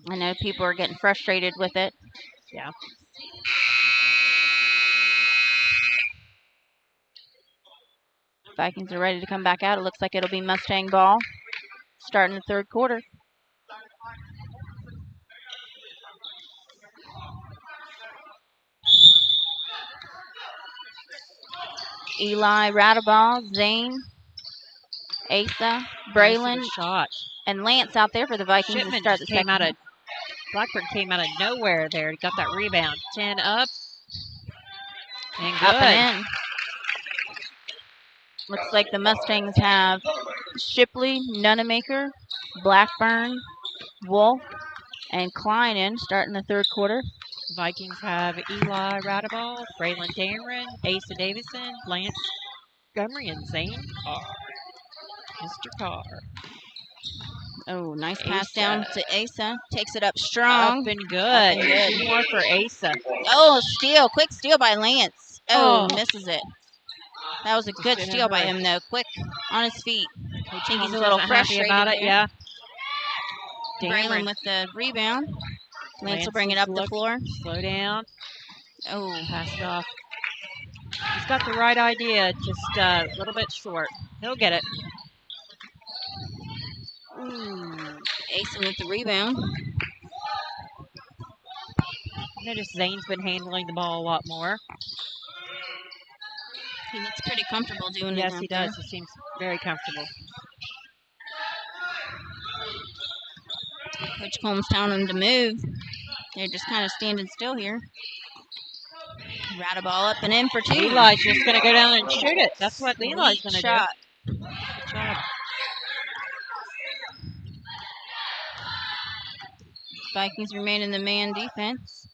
I know people are getting frustrated with it. Yeah. Vikings are ready to come back out. It looks like it'll be Mustang ball starting the third quarter. Eli, Radaball, Zane, Asa, Braylon, and Lance out there for the Vikings Shipman to start the second. Blackburn came out of nowhere there. He got that rebound. 10 up. And good. Up and in. Looks like the Mustangs have Shipley, Nunemaker, Blackburn, Wolf, and Klein in starting the third quarter. Vikings have Eli Radaball, Braylon Dameron, Asa Davison, Lance Montgomery, and Zane Carr. Mr. Carr. Oh, nice pass down to Asa. Takes it up strong. Up and good. Two more for Asa. Oh, steal. Quick steal by Lance. Oh, misses it. That was a good steal by him, though. Quick on his feet. I think he's a little frustrated about it, yeah. Braylon with the rebound. Lance will bring it up the floor. Slow down. Oh, pass it off. He's got the right idea, just a little bit short. He'll get it. Asen with the rebound. Notice Zane's been handling the ball a lot more. He looks pretty comfortable doing it. Yes, he does. He seems very comfortable. Coach Combs telling them to move. They're just kind of standing still here. Radaball up and in for 2. Eli's just going to go down and shoot it. That's what Eli's going to do. Good job. Vikings remain in the man defense.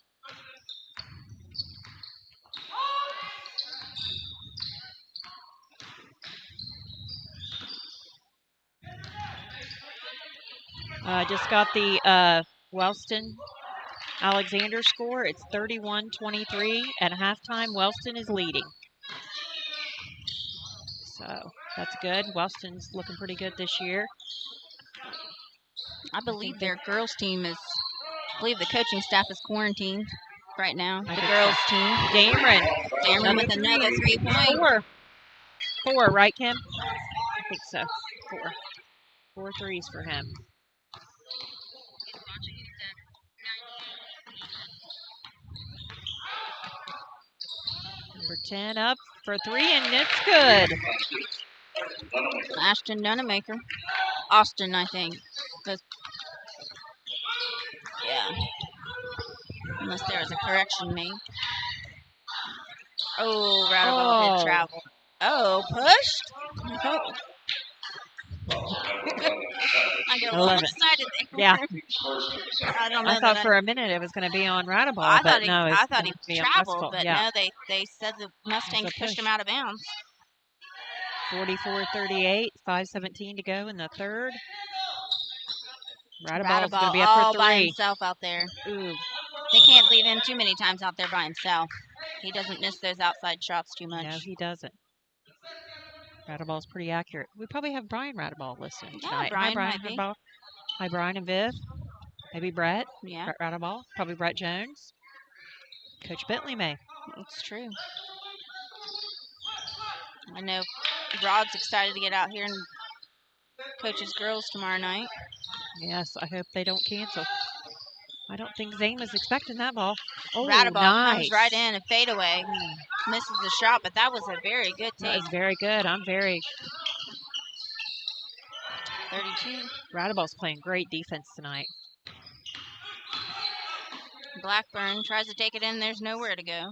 Just got the Wellston Alexander score. It's 31-23 at halftime. Wellston is leading. So that's good. Wellston's looking pretty good this year. I believe their girls team is, I believe the coaching staff is quarantined. right now. I The think girls' so. team. Dameron. Dameron with another 3-point. Four, right, Kim? I think so. 4 threes for him. Number 10 up for 3, and it's good. Ashton Nunemaker. Austin, I think. Yeah. Unless there was a correction made. Oh, Roundabout did travel. Oh, pushed? Oh. I get a little excited there. Yeah. I don't know. I thought for a minute it was going to be on Roundabout, but no, it's I thought going to he be on traveled, Westfall. but Yeah. no, they said the Mustangs pushed him out of bounds. 44-38, 5:17 to go in the third. Roundabouts going to Roundabout be up all for by 3. himself out there. Ooh. They can't leave him too many times out there by himself. He doesn't miss those outside shots too much. No, he doesn't. Roundaball's pretty accurate. We probably have Brian Roundaball listening tonight. Brian, Hi, Brian might be. Roundaball. Hi, Brian and Viv. Maybe Brett. Yeah. Brett Roundaball. Probably Brett Jones. Coach Bentley may. It's true. I know Rod's excited to get out here and coach his girls tomorrow night. Yes, I hope they don't cancel. I don't think Zane was expecting that ball. Oh, Roundaball nice. comes right in, a fadeaway. Misses the shot, but that was a very good take. That was very good. I'm very... 32. Roundaball's playing great defense tonight. Blackburn tries to take it in. There's nowhere to go.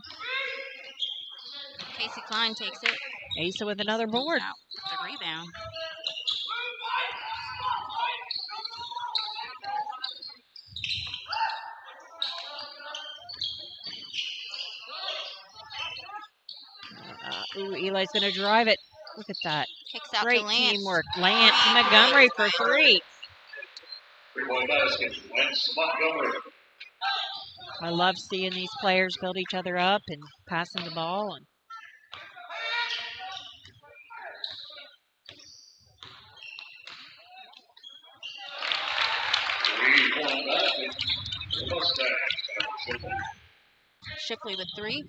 Casey Klein takes it. Asa with another board. Out with the rebound. Ooh, Eli's going to drive it. Look at that. Kicks out Great to Lance. teamwork. Lance Montgomery for 3. 3-point basket, Lance Montgomery. I love seeing these players build each other up and passing the ball. And Shipley with 3.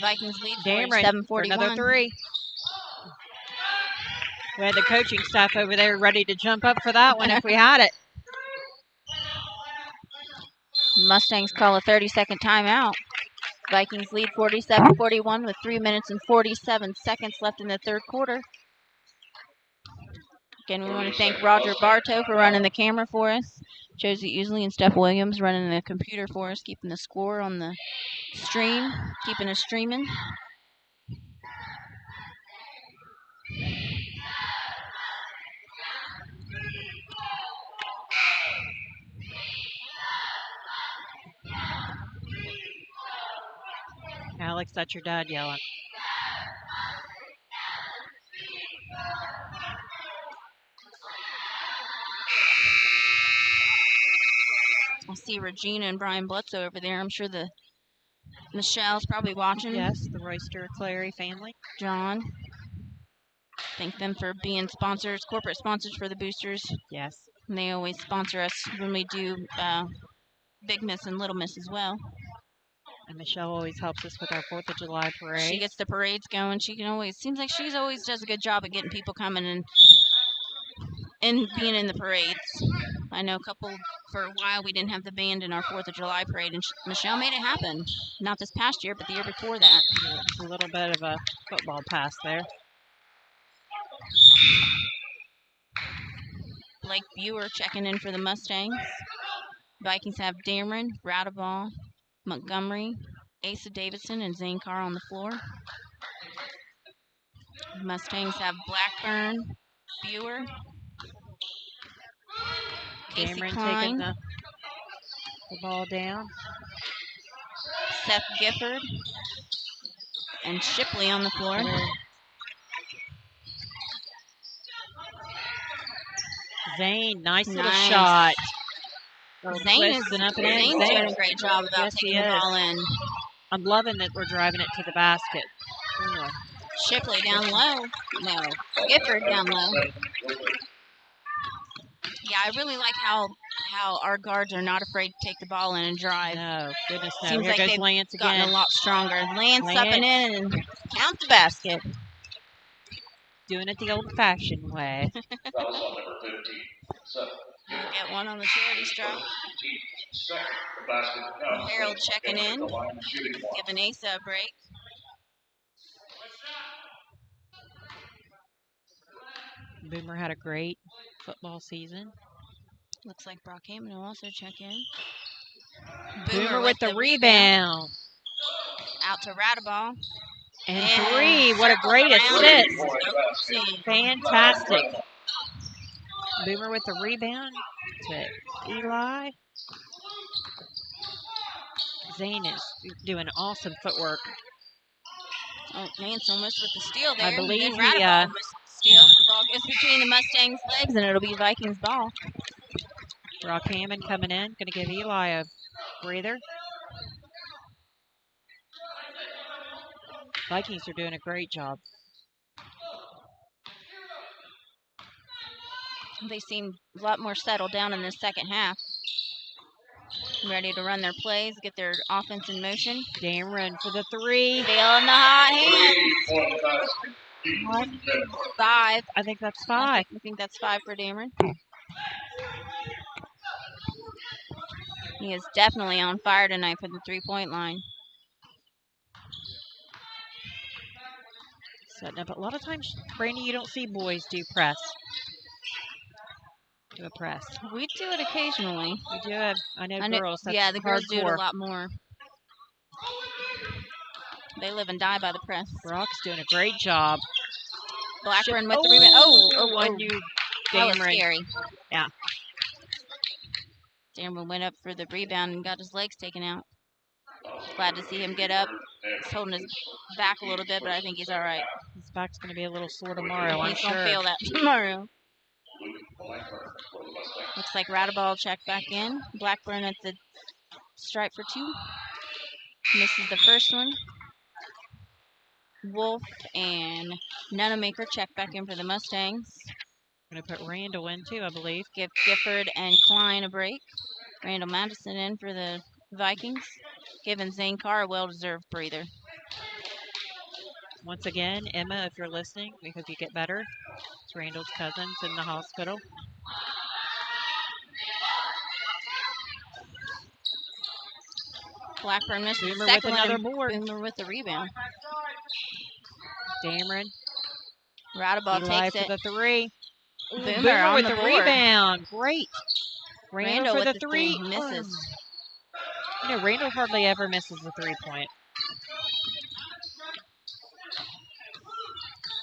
Vikings lead Dameron for 47-41. another 3. We had the coaching staff over there ready to jump up for that one if we had it. Mustangs call a 30-second timeout. Vikings lead 47-41 with 3 minutes and 47 seconds left in the third quarter. Again, we want to thank Roger Bartow for running the camera for us. Josie Usley and Steph Williams running the computer for us, keeping the score on the stream, keeping us streaming. Alex, that's your dad yelling. I see Regina and Brian Bledsoe over there. I'm sure the Michelle's probably watching. Yes, the Royster Clary family. John. Thank them for being sponsors, corporate sponsors for the Boosters. Yes. And they always sponsor us when we do Big Miss and Little Miss as well. And Michelle always helps us with our 4th of July parade. She gets the parades going. She can always, seems like she's always does a good job of getting people coming and being in the parades. I know for a while we didn't have the band in our 4th of July parade, and Michelle made it happen. Not this past year, but the year before that. Yeah, it's a little bit of a football pass there. Blake Buer checking in for the Mustangs. Vikings have Dameron, Roundaball, Montgomery, Asa Davidson, and Zane Carr on the floor. Mustangs have Blackburn, Buer, Casey Cameron Klein, taking the ball down. Seth Gifford, and Shipley on the floor. Zane, nice little shot. Zane is up and Zane's in. doing a great job about taking the ball in. I'm loving that we're driving it to the basket. Ooh. Shipley down low. No, Gifford down low. Yeah, I really like how how our guards are not afraid to take the ball in and drive. No, goodness no. Seems Here like goes they've Lance gotten again. a lot stronger. Lance up Lance. and in and count the basket. Doing it the old-fashioned way. That was on number 15. 7. We'll get one on the charity stripe. Second, the basket comes. Harold checking in, The line and shooting one. giving Asa a break. Boomer had a great football season. Looks like Brock Hammond will also check in. Boomer with the rebound. Out to Radaball. And 3. What a great assist. Fantastic. Boomer with the rebound to Eli. Zane is doing awesome footwork. Oh, Lance almost with the steal there. I believe Then he, Radaball almost steals. The ball goes between the Mustangs' legs, and it'll be Vikings ball. Brock Hammond coming in. Going to give Eli a breather. Vikings are doing a great job. They seem a lot more settled down in the second half. Ready to run their plays, get their offense in motion. Dameron for the 3. Feeling the hot hand. 5. I think that's 5. I think that's 5 for Dameron. He is definitely on fire tonight for the 3-point line. Setting up. A lot of times, Brandy, you don't see boys do press. Do a press. We do it occasionally. We do it. I know girls. That's yeah, the girls do it a hardcore. lot more. They live and die by the press. Brock's doing a great job. Blackburn with the rebound. I knew That was Dameron. scary. Yeah. Dameron went up for the rebound and got his legs taken out. Glad to see him get up. He's holding his back a little bit, but I think he's all right. His back's going to be a little sore tomorrow, I'm He's sure. going to feel that tomorrow. Looks like Radaball checked back in. Blackburn at the stripe for 2. Misses the first one. Wolf and Nunamaker check back in for the Mustangs. Going to put Randall in too, I believe. Give Gifford and Klein a break. Randall Madison in for the Vikings. Giving Zane Carr a well-deserved breather. Once again, Emma, if you're listening, we hope you get better. It's Randall's cousin's in the hospital. Blackburn misses Boomer the second with another one. board. Boomer with the rebound. Dameron. Radaball Eli takes for it. the 3. Boomer on with the the board. rebound. Great. Randall for with the 3. misses. You know, Randall hardly ever misses the 3-point.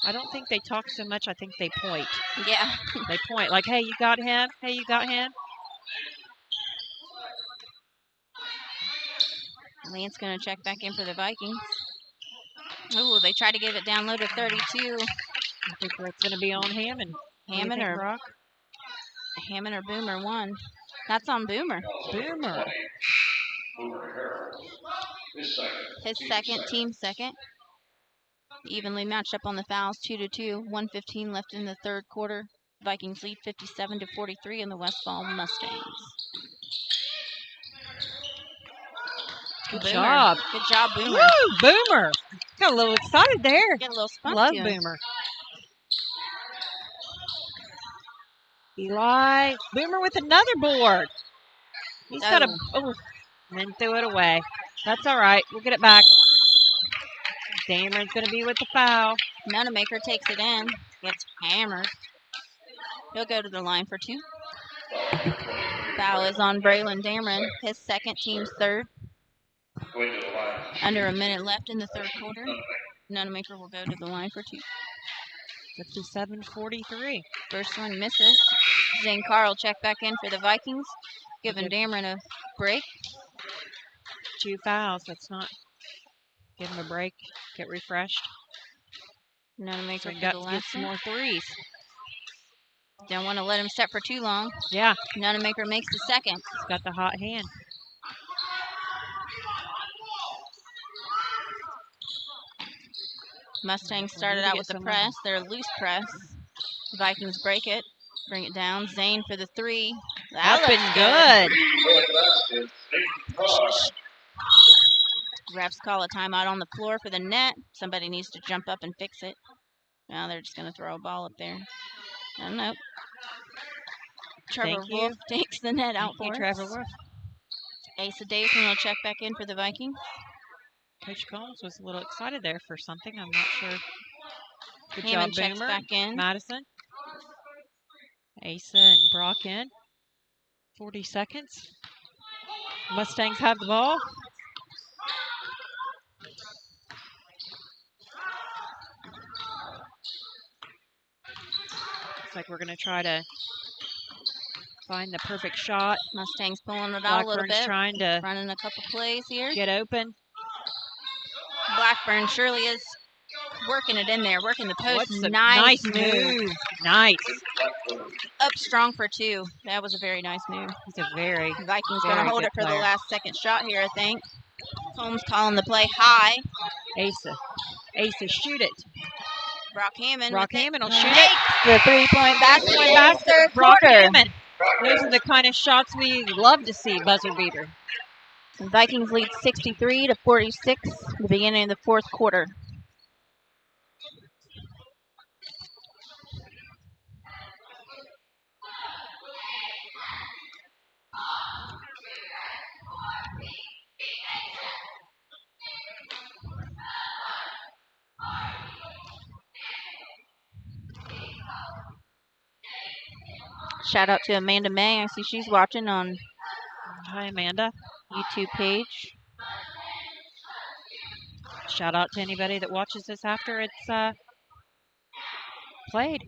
I don't think they talk so much. I think they point. Yeah. They point like, hey, you got him? Hey, you got him? Lance going to check back in for the Vikings. Ooh, they tried to give it down low to 32. I think it's going to be on Hammond. Hammond or Brock? Hammond or Boomer won. That's on Boomer. Boomer. His second, team second. Evenly matched up on the fouls, 2-2. 1:15 left in the third quarter. Vikings lead 57-43 in the Westfall Mustangs. Good Boomer. job. Good job, Boomer. Woo, Boomer. Got a little excited there. Get a little spunk Love to him. Boomer. Eli. Boomer with another board. He's got a... Oh, and then threw it away. That's all right. We'll get it back. Dameron's going to be with the foul. Nunamaker takes it in. Gets hammered. He'll go to the line for 2. Foul is on Braylon Dameron. His second, team's third. Under a minute left in the third quarter. Nunamaker will go to the line for 2. 57-43. First one misses. Zane Carr will check back in for the Vikings. Giving Dameron a break. 2 fouls. Let's not give him a break. Get refreshed. Nunamaker So for got the to get last some one. more threes. Don't want to let him set for too long. Yeah. Nunamaker makes the second. He's got the hot hand. Mustangs started out with the press. They're a loose press. Vikings break it. Bring it down. Zane for the 3. That Up looks and good. Refs call a timeout on the floor for the net. Somebody needs to jump up and fix it. Now they're just going to throw a ball up there. I don't know. Trevor Thank you. Wolf takes the net out Thank you, for Trevor us. Wolf. Asa Davison will check back in for the Vikings. Coach Combs was a little excited there for something. I'm not sure. Good Hammond job, checks Boomer. back in. Madison. Asa and Brock in. 40 seconds. Mustangs have the ball. Looks like we're going to try to find the perfect shot. Mustangs pulling it out a little Blackburn's bit. trying to Running a couple plays here. get open. Blackburn surely is working it in there, working the post. What's a Nice move. Nice. Up strong for two. That was a very nice move. He's a very, Vikings going to very hold good it for the player. last second shot here, I think. Combs calling the play high. Asa. Asa, shoot it. Brock Hammond Brock with Hammond will it. shoot it. Makes the three-point basket in the third Brock quarter. Hammond. Those are the kind of shots we love to see, buzzer beater. The Vikings lead 63-46 at the beginning of the fourth quarter. Shout out to Amanda May. I see she's watching on Hi, Amanda. YouTube page. Shout out to anybody that watches this after it's played.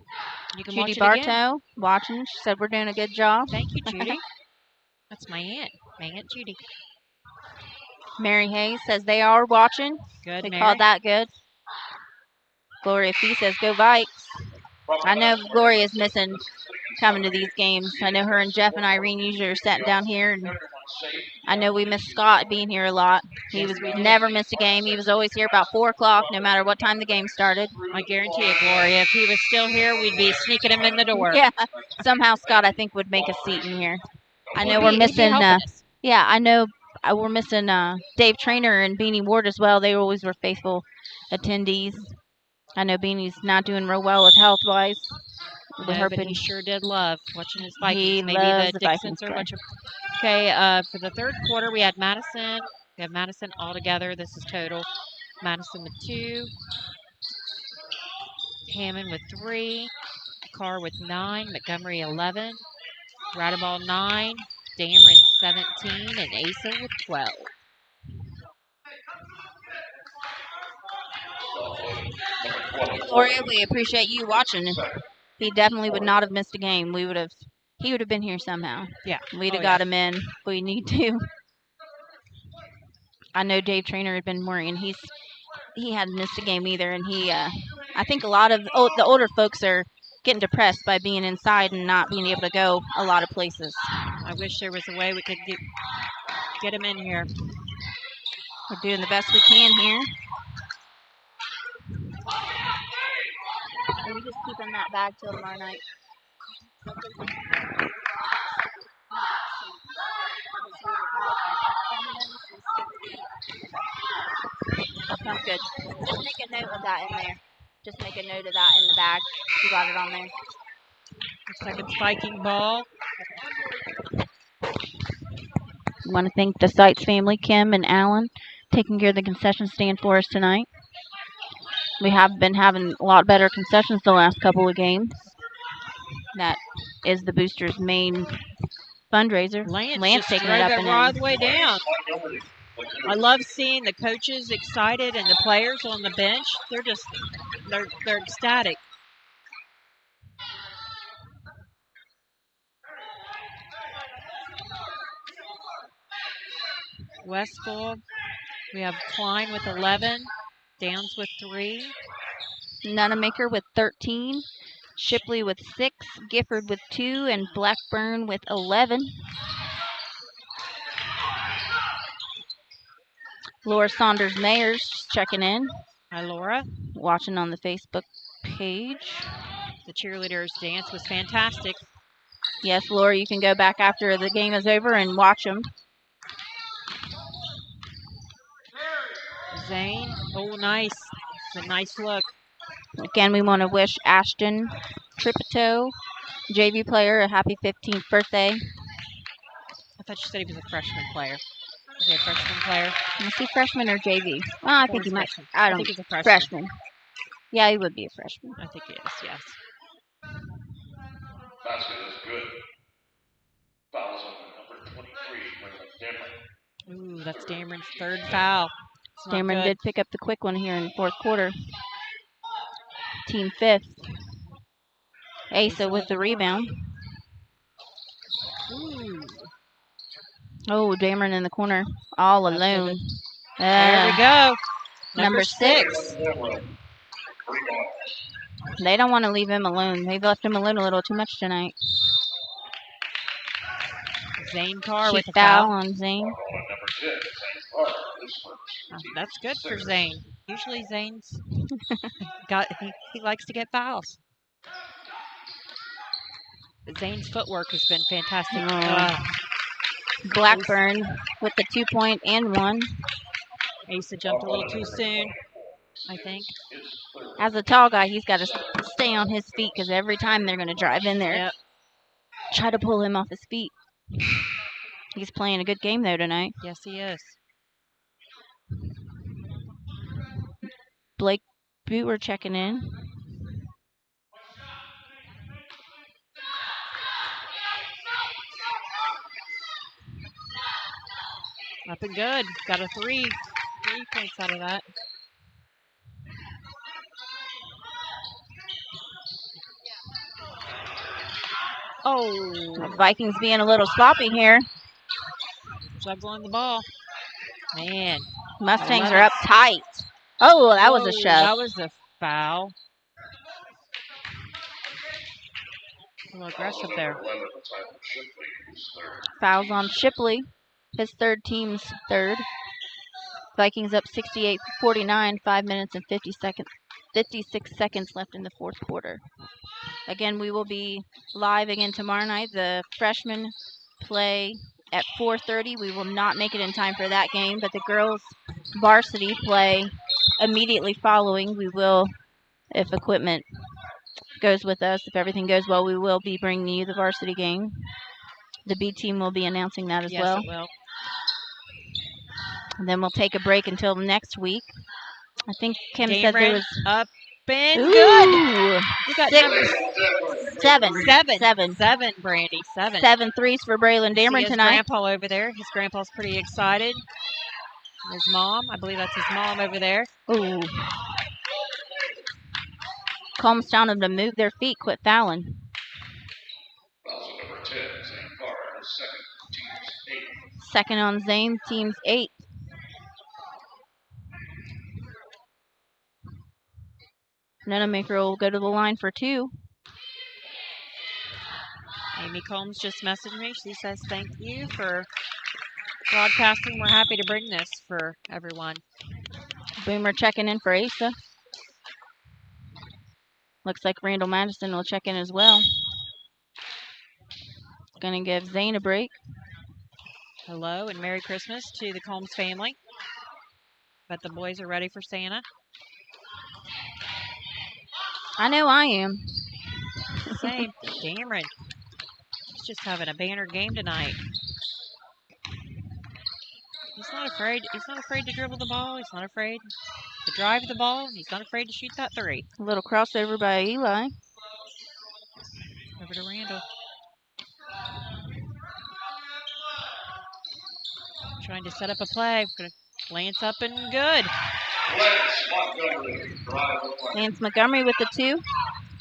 You can Judy watch it again. Bartow watching. She said we're doing a good job. Thank you, Judy. That's my Aunt Judy. Mary Hayes says they are watching. Good, We Mary. called that good. Gloria Fee says go Vikes. I know Gloria's missing coming to these games. I know her and Jeff and Irene usually are sitting down here, and I know we miss Scott being here a lot. He was never missed a game. He was always here about 4 o'clock, no matter what time the game started. I guarantee you, Gloria, if he was still here, we'd be sneaking him in the door. Yeah, somehow Scott, I think, would make a seat in here. I know we're He'd be missing. helping us. Yeah, I know we're missing Dave Trainer and Beanie Ward as well. They always were faithful attendees. I know Beanie's not doing real well with health-wise. No, but he sure did love watching his Vikings. He Maybe loves the the Vikings Dixons are play. watching. Okay, for the third quarter, we had Madison. We have Madison all together. This is total. Madison with 2. Hammond with 3. Carr with 9. Montgomery 11. Radaball 9. Dameron 17. And Asa with 12. Gloria, we appreciate you watching. He definitely would not have missed a game. He would have been here somehow. Yeah. We'd have got him in if we need to. I know Dave Trainer had been worrying. He hadn't missed a game either, and I think a lot of the older folks are getting depressed by being inside and not being able to go a lot of places. I wish there was a way we could get him in here. We're doing the best we can here. Are we just keeping that bag till tomorrow night? Sounds good. Just make a note of that in there. Just make a note of that in the bag. You got it on there. Looks like it's Viking ball. I want to thank the Sites family, Kim and Alan, taking care of the concession stand for us tonight. We have been having a lot better concessions the last couple of games. That is the Boosters' main fundraiser. Lance taking drove it up it and all in. the way down. I love seeing the coaches excited and the players on the bench. They're ecstatic. Westfall, we have Klein with 11, Downs with 3. Nunemaker with 13, Shipley with 6, Gifford with 2, and Blackburn with 11. Laura Saunders Mayers checking in. Hi, Laura. Watching on the Facebook page. The cheerleaders' dance was fantastic. Yes, Laura, you can go back after the game is over and watch them. Zane. Oh, nice. It's a nice look. Again, we want to wish Ashton Tripito, JV player, a happy 15th birthday. I thought you said he was a freshman player. Is he a freshman player? Is he freshman or JV? Well, I think he might. Freshman. I don't think he's a freshman. Freshman. Yeah, he would be a freshman. I think he is, yes. Basket is good. Fouls on number 23, Dameron. Ooh, that's Dameron's third foul. Dameron did pick up the quick one here in the fourth quarter. Team 5th. Asa with the rebound. Ooh. Oh, Dameron in the corner, all alone. There we go. Number 6. They don't want to leave him alone. They've left him alone a little too much tonight. Zane Carr with a foul foul on Zane. That's good for Zane. Usually Zane's he likes to get fouls. Zane's footwork has been fantastic. Blackburn with the 2-point and 1. Asa jumped a little too soon, I think. As a tall guy, he's got to stay on his feet because every time they're going to drive in there, try to pull him off his feet. He's playing a good game, though, tonight. Yes, he is. Blake Booter checking in. Up and good. Got a 3 points out of that. Oh. Vikings being a little sloppy here. Juggling the ball. Man. Mustangs are up tight. Oh, that was a shove. That was a foul. A little aggressive there. Fouls on Shipley. His team's third. Vikings up 68-49, 5 minutes and 56 seconds left in the fourth quarter. Again, we will be live again tomorrow night. The freshmen play at 4:30. We will not make it in time for that game, but the girls varsity play immediately following. We will, if equipment goes with us, if everything goes well, we will be bringing you the varsity game. The B team will be announcing that as well. Yes, it will. And then we'll take a break until next week. I think Kim said there was up and good. We got 7, Brandy. 7. 7 threes for Braylon Dameron tonight. His grandpa over there. His grandpa's pretty excited. His mom, I believe that's his mom over there. Ooh. Combs telling them to move their feet, quit fouling. Number 10, Zane Carr, second, team's 8. Second on Zane, team's 8. Nenemaker will go to the line for 2. Amy Combs just messaged me. She says, thank you for broadcasting. We're happy to bring this for everyone. Boomer checking in for Asa. Looks like Randall Madison will check in as well. Going to give Zane a break. Hello and Merry Christmas to the Combs family. Bet the boys are ready for Santa. I know I am. Same. Dameron. He's just having a banner game tonight. He's not afraid. He's not afraid to dribble the ball. He's not afraid to drive the ball. He's not afraid to shoot that 3. A little crossover by Eli. Over to Randall. Trying to set up a play. Gonna Lance up and good. Lance Montgomery with the 2.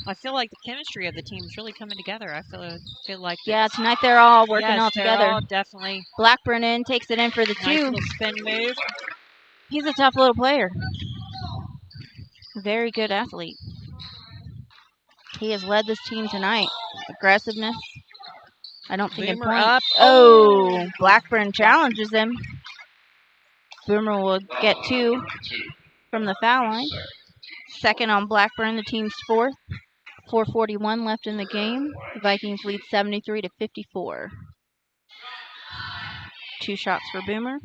I feel like the chemistry of the team is really coming together. I feel like tonight they're all working all together. All definitely. Blackburn takes it in for the 2. Nice little spin move. He's a tough little player. Very good athlete. He has led this team tonight. Aggressiveness. I don't think Boomer in points. up. Oh, Blackburn challenges him. Boomer will get 2 from the foul line. Second on Blackburn, the team's 4th. 4:41 left in the game. The Vikings lead 73-54. 2 shots for Boomer.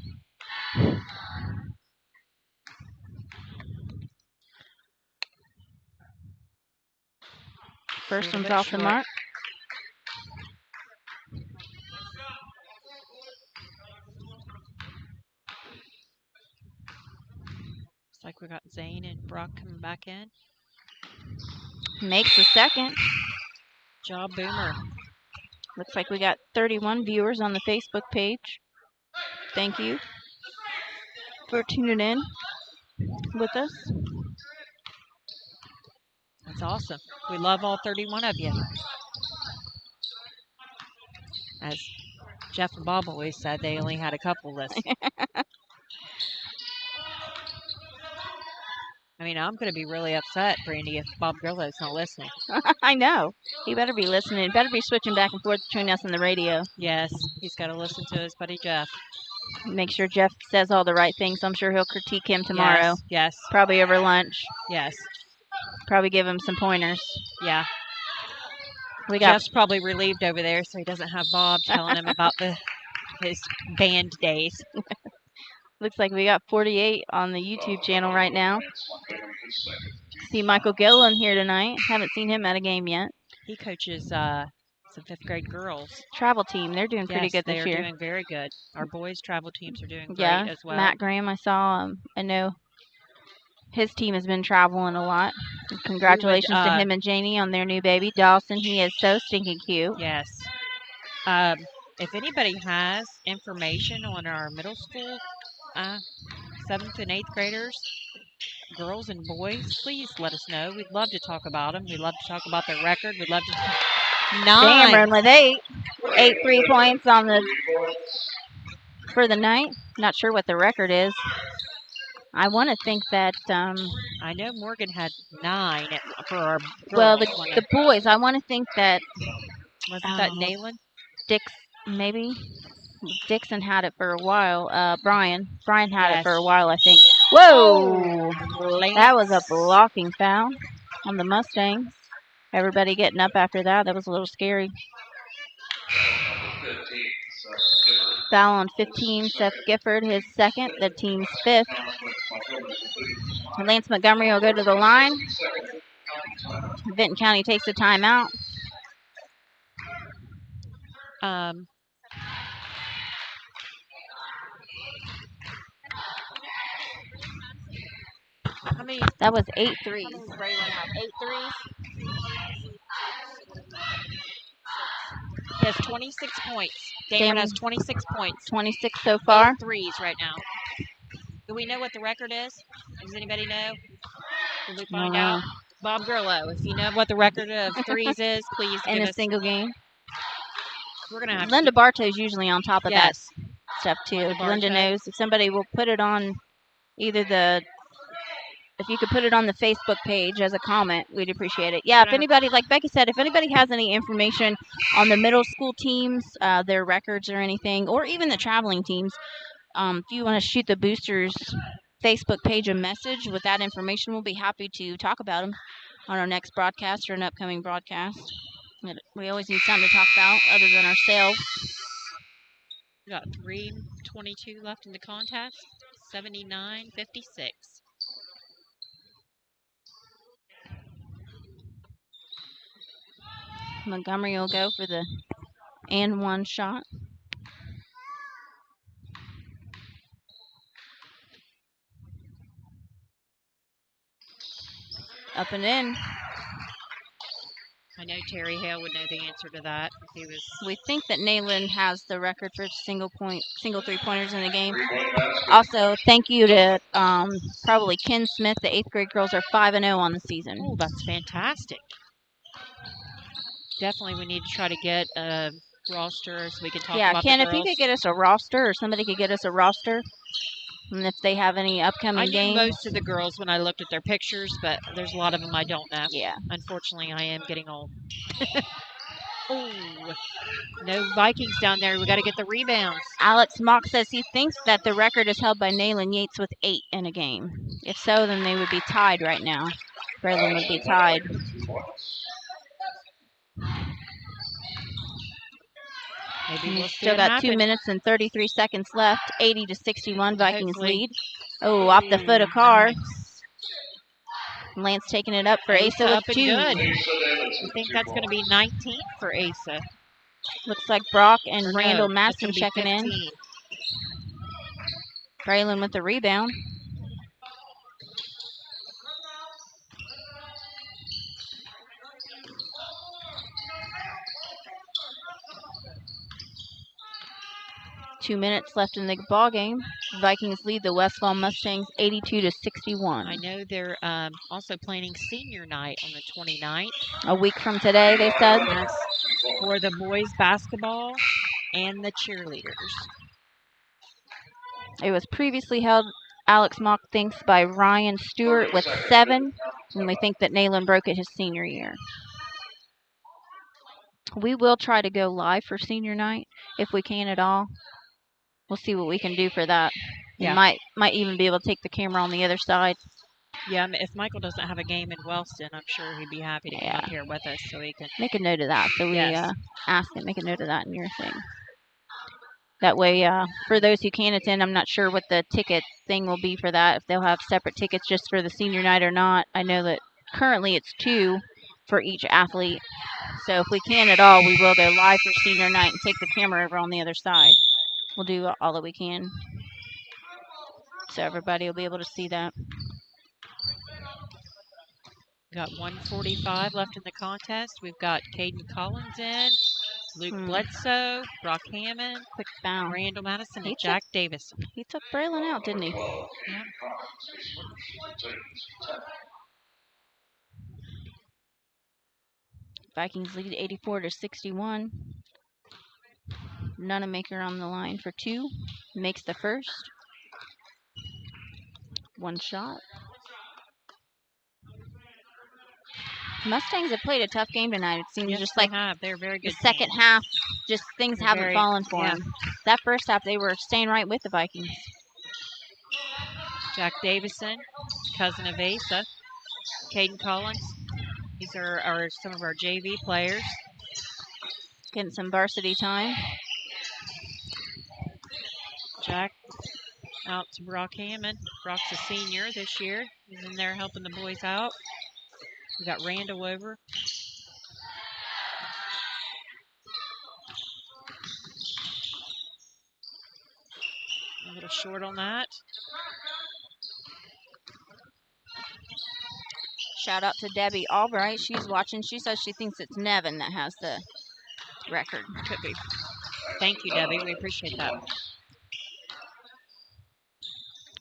First one's off the mark. Looks like we got Zane and Brock coming back in. Makes the second. Job, Boomer. Looks like we got 31 viewers on the Facebook page. Thank you for tuning in with us. That's awesome. We love all 31 of you. As Jeff and Bob always said, they only had a couple lists. I mean, I'm going to be really upset, Brandy, if Bob Grillo's not listening. I know. He better be listening. He better be switching back and forth between us and the radio. Yes, he's got to listen to his buddy Jeff. Make sure Jeff says all the right things. I'm sure he'll critique him tomorrow. Yes. Probably over lunch. Yes. Probably give him some pointers. Yeah. We got Jeff's probably relieved over there, so he doesn't have Bob telling him about his band days. Looks like we got 48 on the YouTube channel right now. See Michael Gillen here tonight. Haven't seen him at a game yet. He coaches some 5th grade girls. Travel team. They're doing pretty good this year. They are doing very good. Our boys' travel teams are doing great as well. Matt Graham, I saw. I know his team has been traveling a lot. Congratulations to him and Janie on their new baby, Dawson. He is so stinking cute. Yes. If anybody has information on our middle school 7th and 8th graders, girls and boys, please let us know. We'd love to talk about them. We'd love to talk about their record. We'd love to. 9. Cameron with 8. 8 3-points for the night. Not sure what the record is. I want to think that. I know Morgan had 9 for our girls. Well, the boys. I want to think that. Wasn't that Nayland? Maybe. Dixon had it for a while. Brian had it for a while, I think. Whoa! That was a blocking foul on the Mustangs. Everybody getting up after that. That was a little scary. Foul on 15, Seth Gifford, his second, the team's 5th. Lance Montgomery will go to the line. Vinton County takes a timeout. That was 8 threes. Braylon have 8 threes. He has 26 points. Damon has 26 points. 26 so far. 8 threes right now. Do we know what the record is? Does anybody know? Did we find out? Bob Grillo, if you know what the record of threes is, please give us. In a single game. We're gonna have Linda Bartow's usually on top of that stuff too. Linda knows. If somebody will put it on either if you could put it on the Facebook page as a comment, we'd appreciate it. Yeah, if anybody, like Becky said, if anybody has any information on the middle school teams, their records or anything, or even the traveling teams, if you want to shoot the Boosters Facebook page a message with that information, we'll be happy to talk about them on our next broadcast or an upcoming broadcast. We always need something to talk about other than ourselves. We got 3:22 left in the contest. 79-56. Montgomery will go for the and 1 shot. Up and in. I know Terry Hale would know the answer to that. If he was. We think that Nayland has the record for single 3-pointers in the game. Also, thank you to probably Ken Smith. The 8th grade girls are 5-0 on the season. Oh, that's fantastic. Definitely, we need to try to get a roster so we can talk about Ken, the girls. if you could get us a roster, or somebody could get us a roster, and if they have any upcoming games. I knew most of the girls when I looked at their pictures, but there's a lot of them I don't know. Yeah. Unfortunately, I am getting old. Oh, no Vikings down there. We got to get the rebounds. Alex Mock says he thinks that the record is held by Nayland Yates with 8 in a game. If so, then they would be tied right now. Braylon would be tied. Maybe And we'll we've see still it got 2 happen. minutes and 33 seconds left. 80-61, Vikings Hopefully. lead. Oh, off the foot of Carr. Nice. Lance taking it up for Asa Asa with up and 2. good. Asa Davidson, I think 2 that's going to be 19 for Asa. Looks like Brock Or and no, Randall that's going Masson to be checking in. 15. Braylon with the rebound. Two minutes left in the ball game. Vikings lead the Westfall Mustangs 82-61. I know they're also planning senior night on the 29th. A week from today, they said. Yes, for the boys basketball and the cheerleaders. It was previously held, Alex Mock thinks, by Ryan Stewart with 7. And we think that Nayland broke it his senior year. We will try to go live for senior night if we can at all. We'll see what we can do for that. Yeah. And might even be able to take the camera on the other side. Yeah, if Michael doesn't have a game in Wellston, I'm sure he'd be happy to come Yeah. up here with us so he can. Make a note of that. So we Yes. ask it. Make a note of that in your thing. That way, for those who can attend, I'm not sure what the ticket thing will be for that. If they'll have separate tickets just for the senior night or not. I know that currently it's 2 for each athlete. So if we can at all, we will go live for senior night and take the camera over on the other side. We'll do all that we can. So everybody will be able to see that. Got 1:45 left in the contest. We've got Caden Collins in, Luke Bledsoe, Brock Hammond, Quick foul. Randall Madison, He and took- Jack Davison. He took Braylon out, didn't he? Yeah. Vikings lead 84-61. Nunamaker on the line for 2. Makes the first. One shot. Mustangs have played a tough game tonight. It seems Yes, just they like have. They're a very the good second team. half, just things They're haven't very- fallen for yeah. them. That first half, they were staying right with the Vikings. Jack Davison, cousin of Asa. Caden Collins. These are some of our JV players. Getting some varsity time. Jack out to Brock Hammond. Brock's a senior this year. He's in there helping the boys out. We got Randall over. A little short on that. Shout out to Debbie Albright. She's watching. She says she thinks it's Nevin that has the record. Could be. Thank you, Debbie. We appreciate that.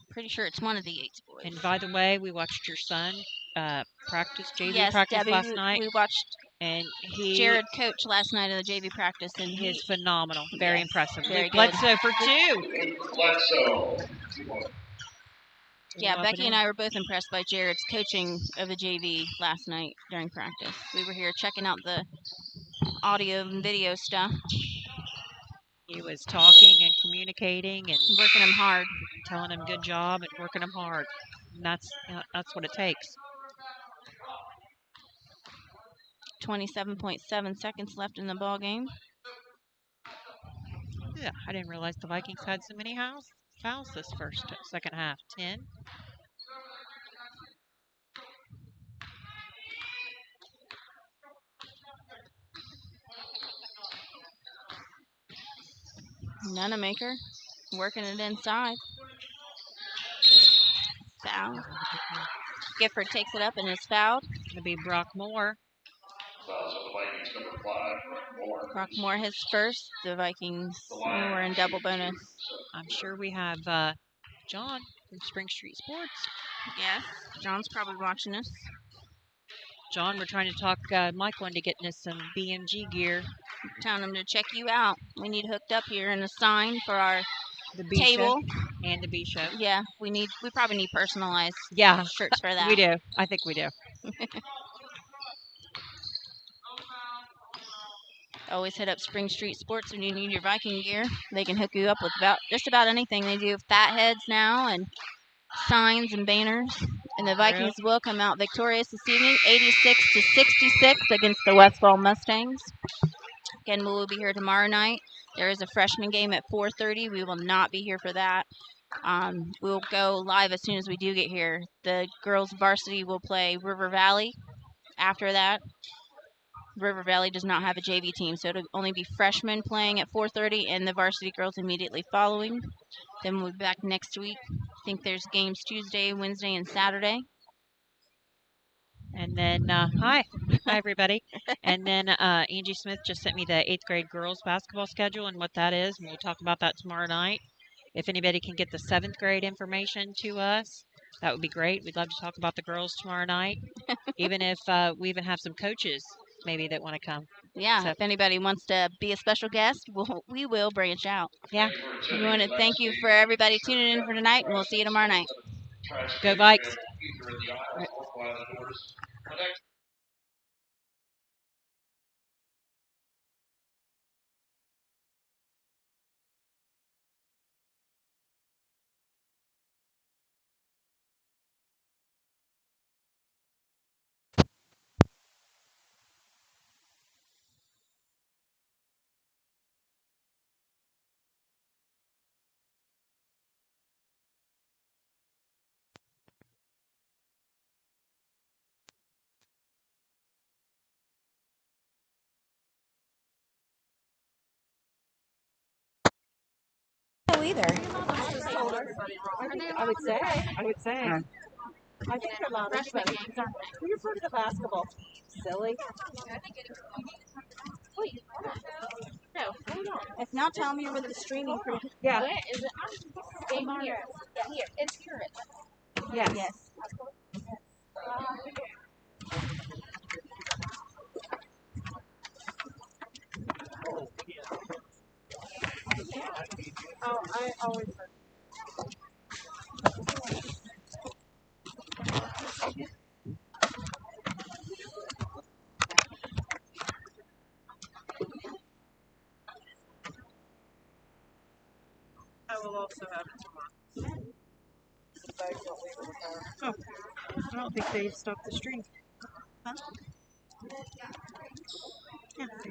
Pretty sure it's one of the Yates boys. And by the way, we watched your son practice, JV yes, practice Debbie, last night. we watched And he Jared coach last night of the JV practice, and he is phenomenal. Very yes, impressive. very Luke good. Bledsoe for 2. Bledsoe. Yeah, Becky and I were both impressed by Jared's coaching of the JV last night during practice. We were here checking out the audio and video stuff. He was talking and communicating and Working him hard. telling him good job and working him hard. And that's what it takes. 27.7 seconds left in the ball game. Yeah, I didn't realize the Vikings had so many fouls this second half. 10. Nunamaker working it inside. Foul. Gifford takes it up and is fouled. It's going to be Brock Moore. Fouls on the Vikings, number 5, Brock Moore. Brock Moore his first. The Vikings were in double bonus. I'm sure we have John from Spring Street Sports. Yes, John's probably watching us. John, we're trying to talk Michael into getting us some BMG gear. Telling him to check you out. We need hooked up here and a sign for our The B table. Show and the B Show. Yeah, we probably need personalized shirts for that. We do. I think we do. Always hit up Spring Street Sports when you need your Viking gear. They can hook you up with just about anything. They do fat heads now and signs and banners. And the Vikings will come out victorious this evening, 86-66 against the Westfall Mustangs. Again, we'll be here tomorrow night There is a freshman game at 4:30. We will not be here for that. We'll go live as soon as we do get here. The girls varsity will play River Valley. After that, River Valley does not have a JV team, so it'll only be freshmen playing at 4:30 and the varsity girls immediately following. Then we'll be back next week. I think there's games Tuesday, Wednesday, and Saturday. And then, hi everybody. And then Angie Smith just sent me the 8th grade girls basketball schedule and what that is, and we'll talk about that tomorrow night. If anybody can get the 7th grade information to us, that would be great. We'd love to talk about the girls tomorrow night, even if we even have some coaches maybe that want to come. Yeah, So- if anybody wants to be a special guest, we will branch out. Yeah, We want to thank you for everybody tuning in for tonight, and we'll see you tomorrow night. go Vikes. Either. I would say. I think they're louder, but you're part of the basketball. Silly. If not, tell them you're with the streaming crew. Yeah. Where is it? Game here. Yeah, here. It's here. Yes. Oh, I always. I will also have it tomorrow. Oh, I don't think they stopped the stream. Huh? Yeah.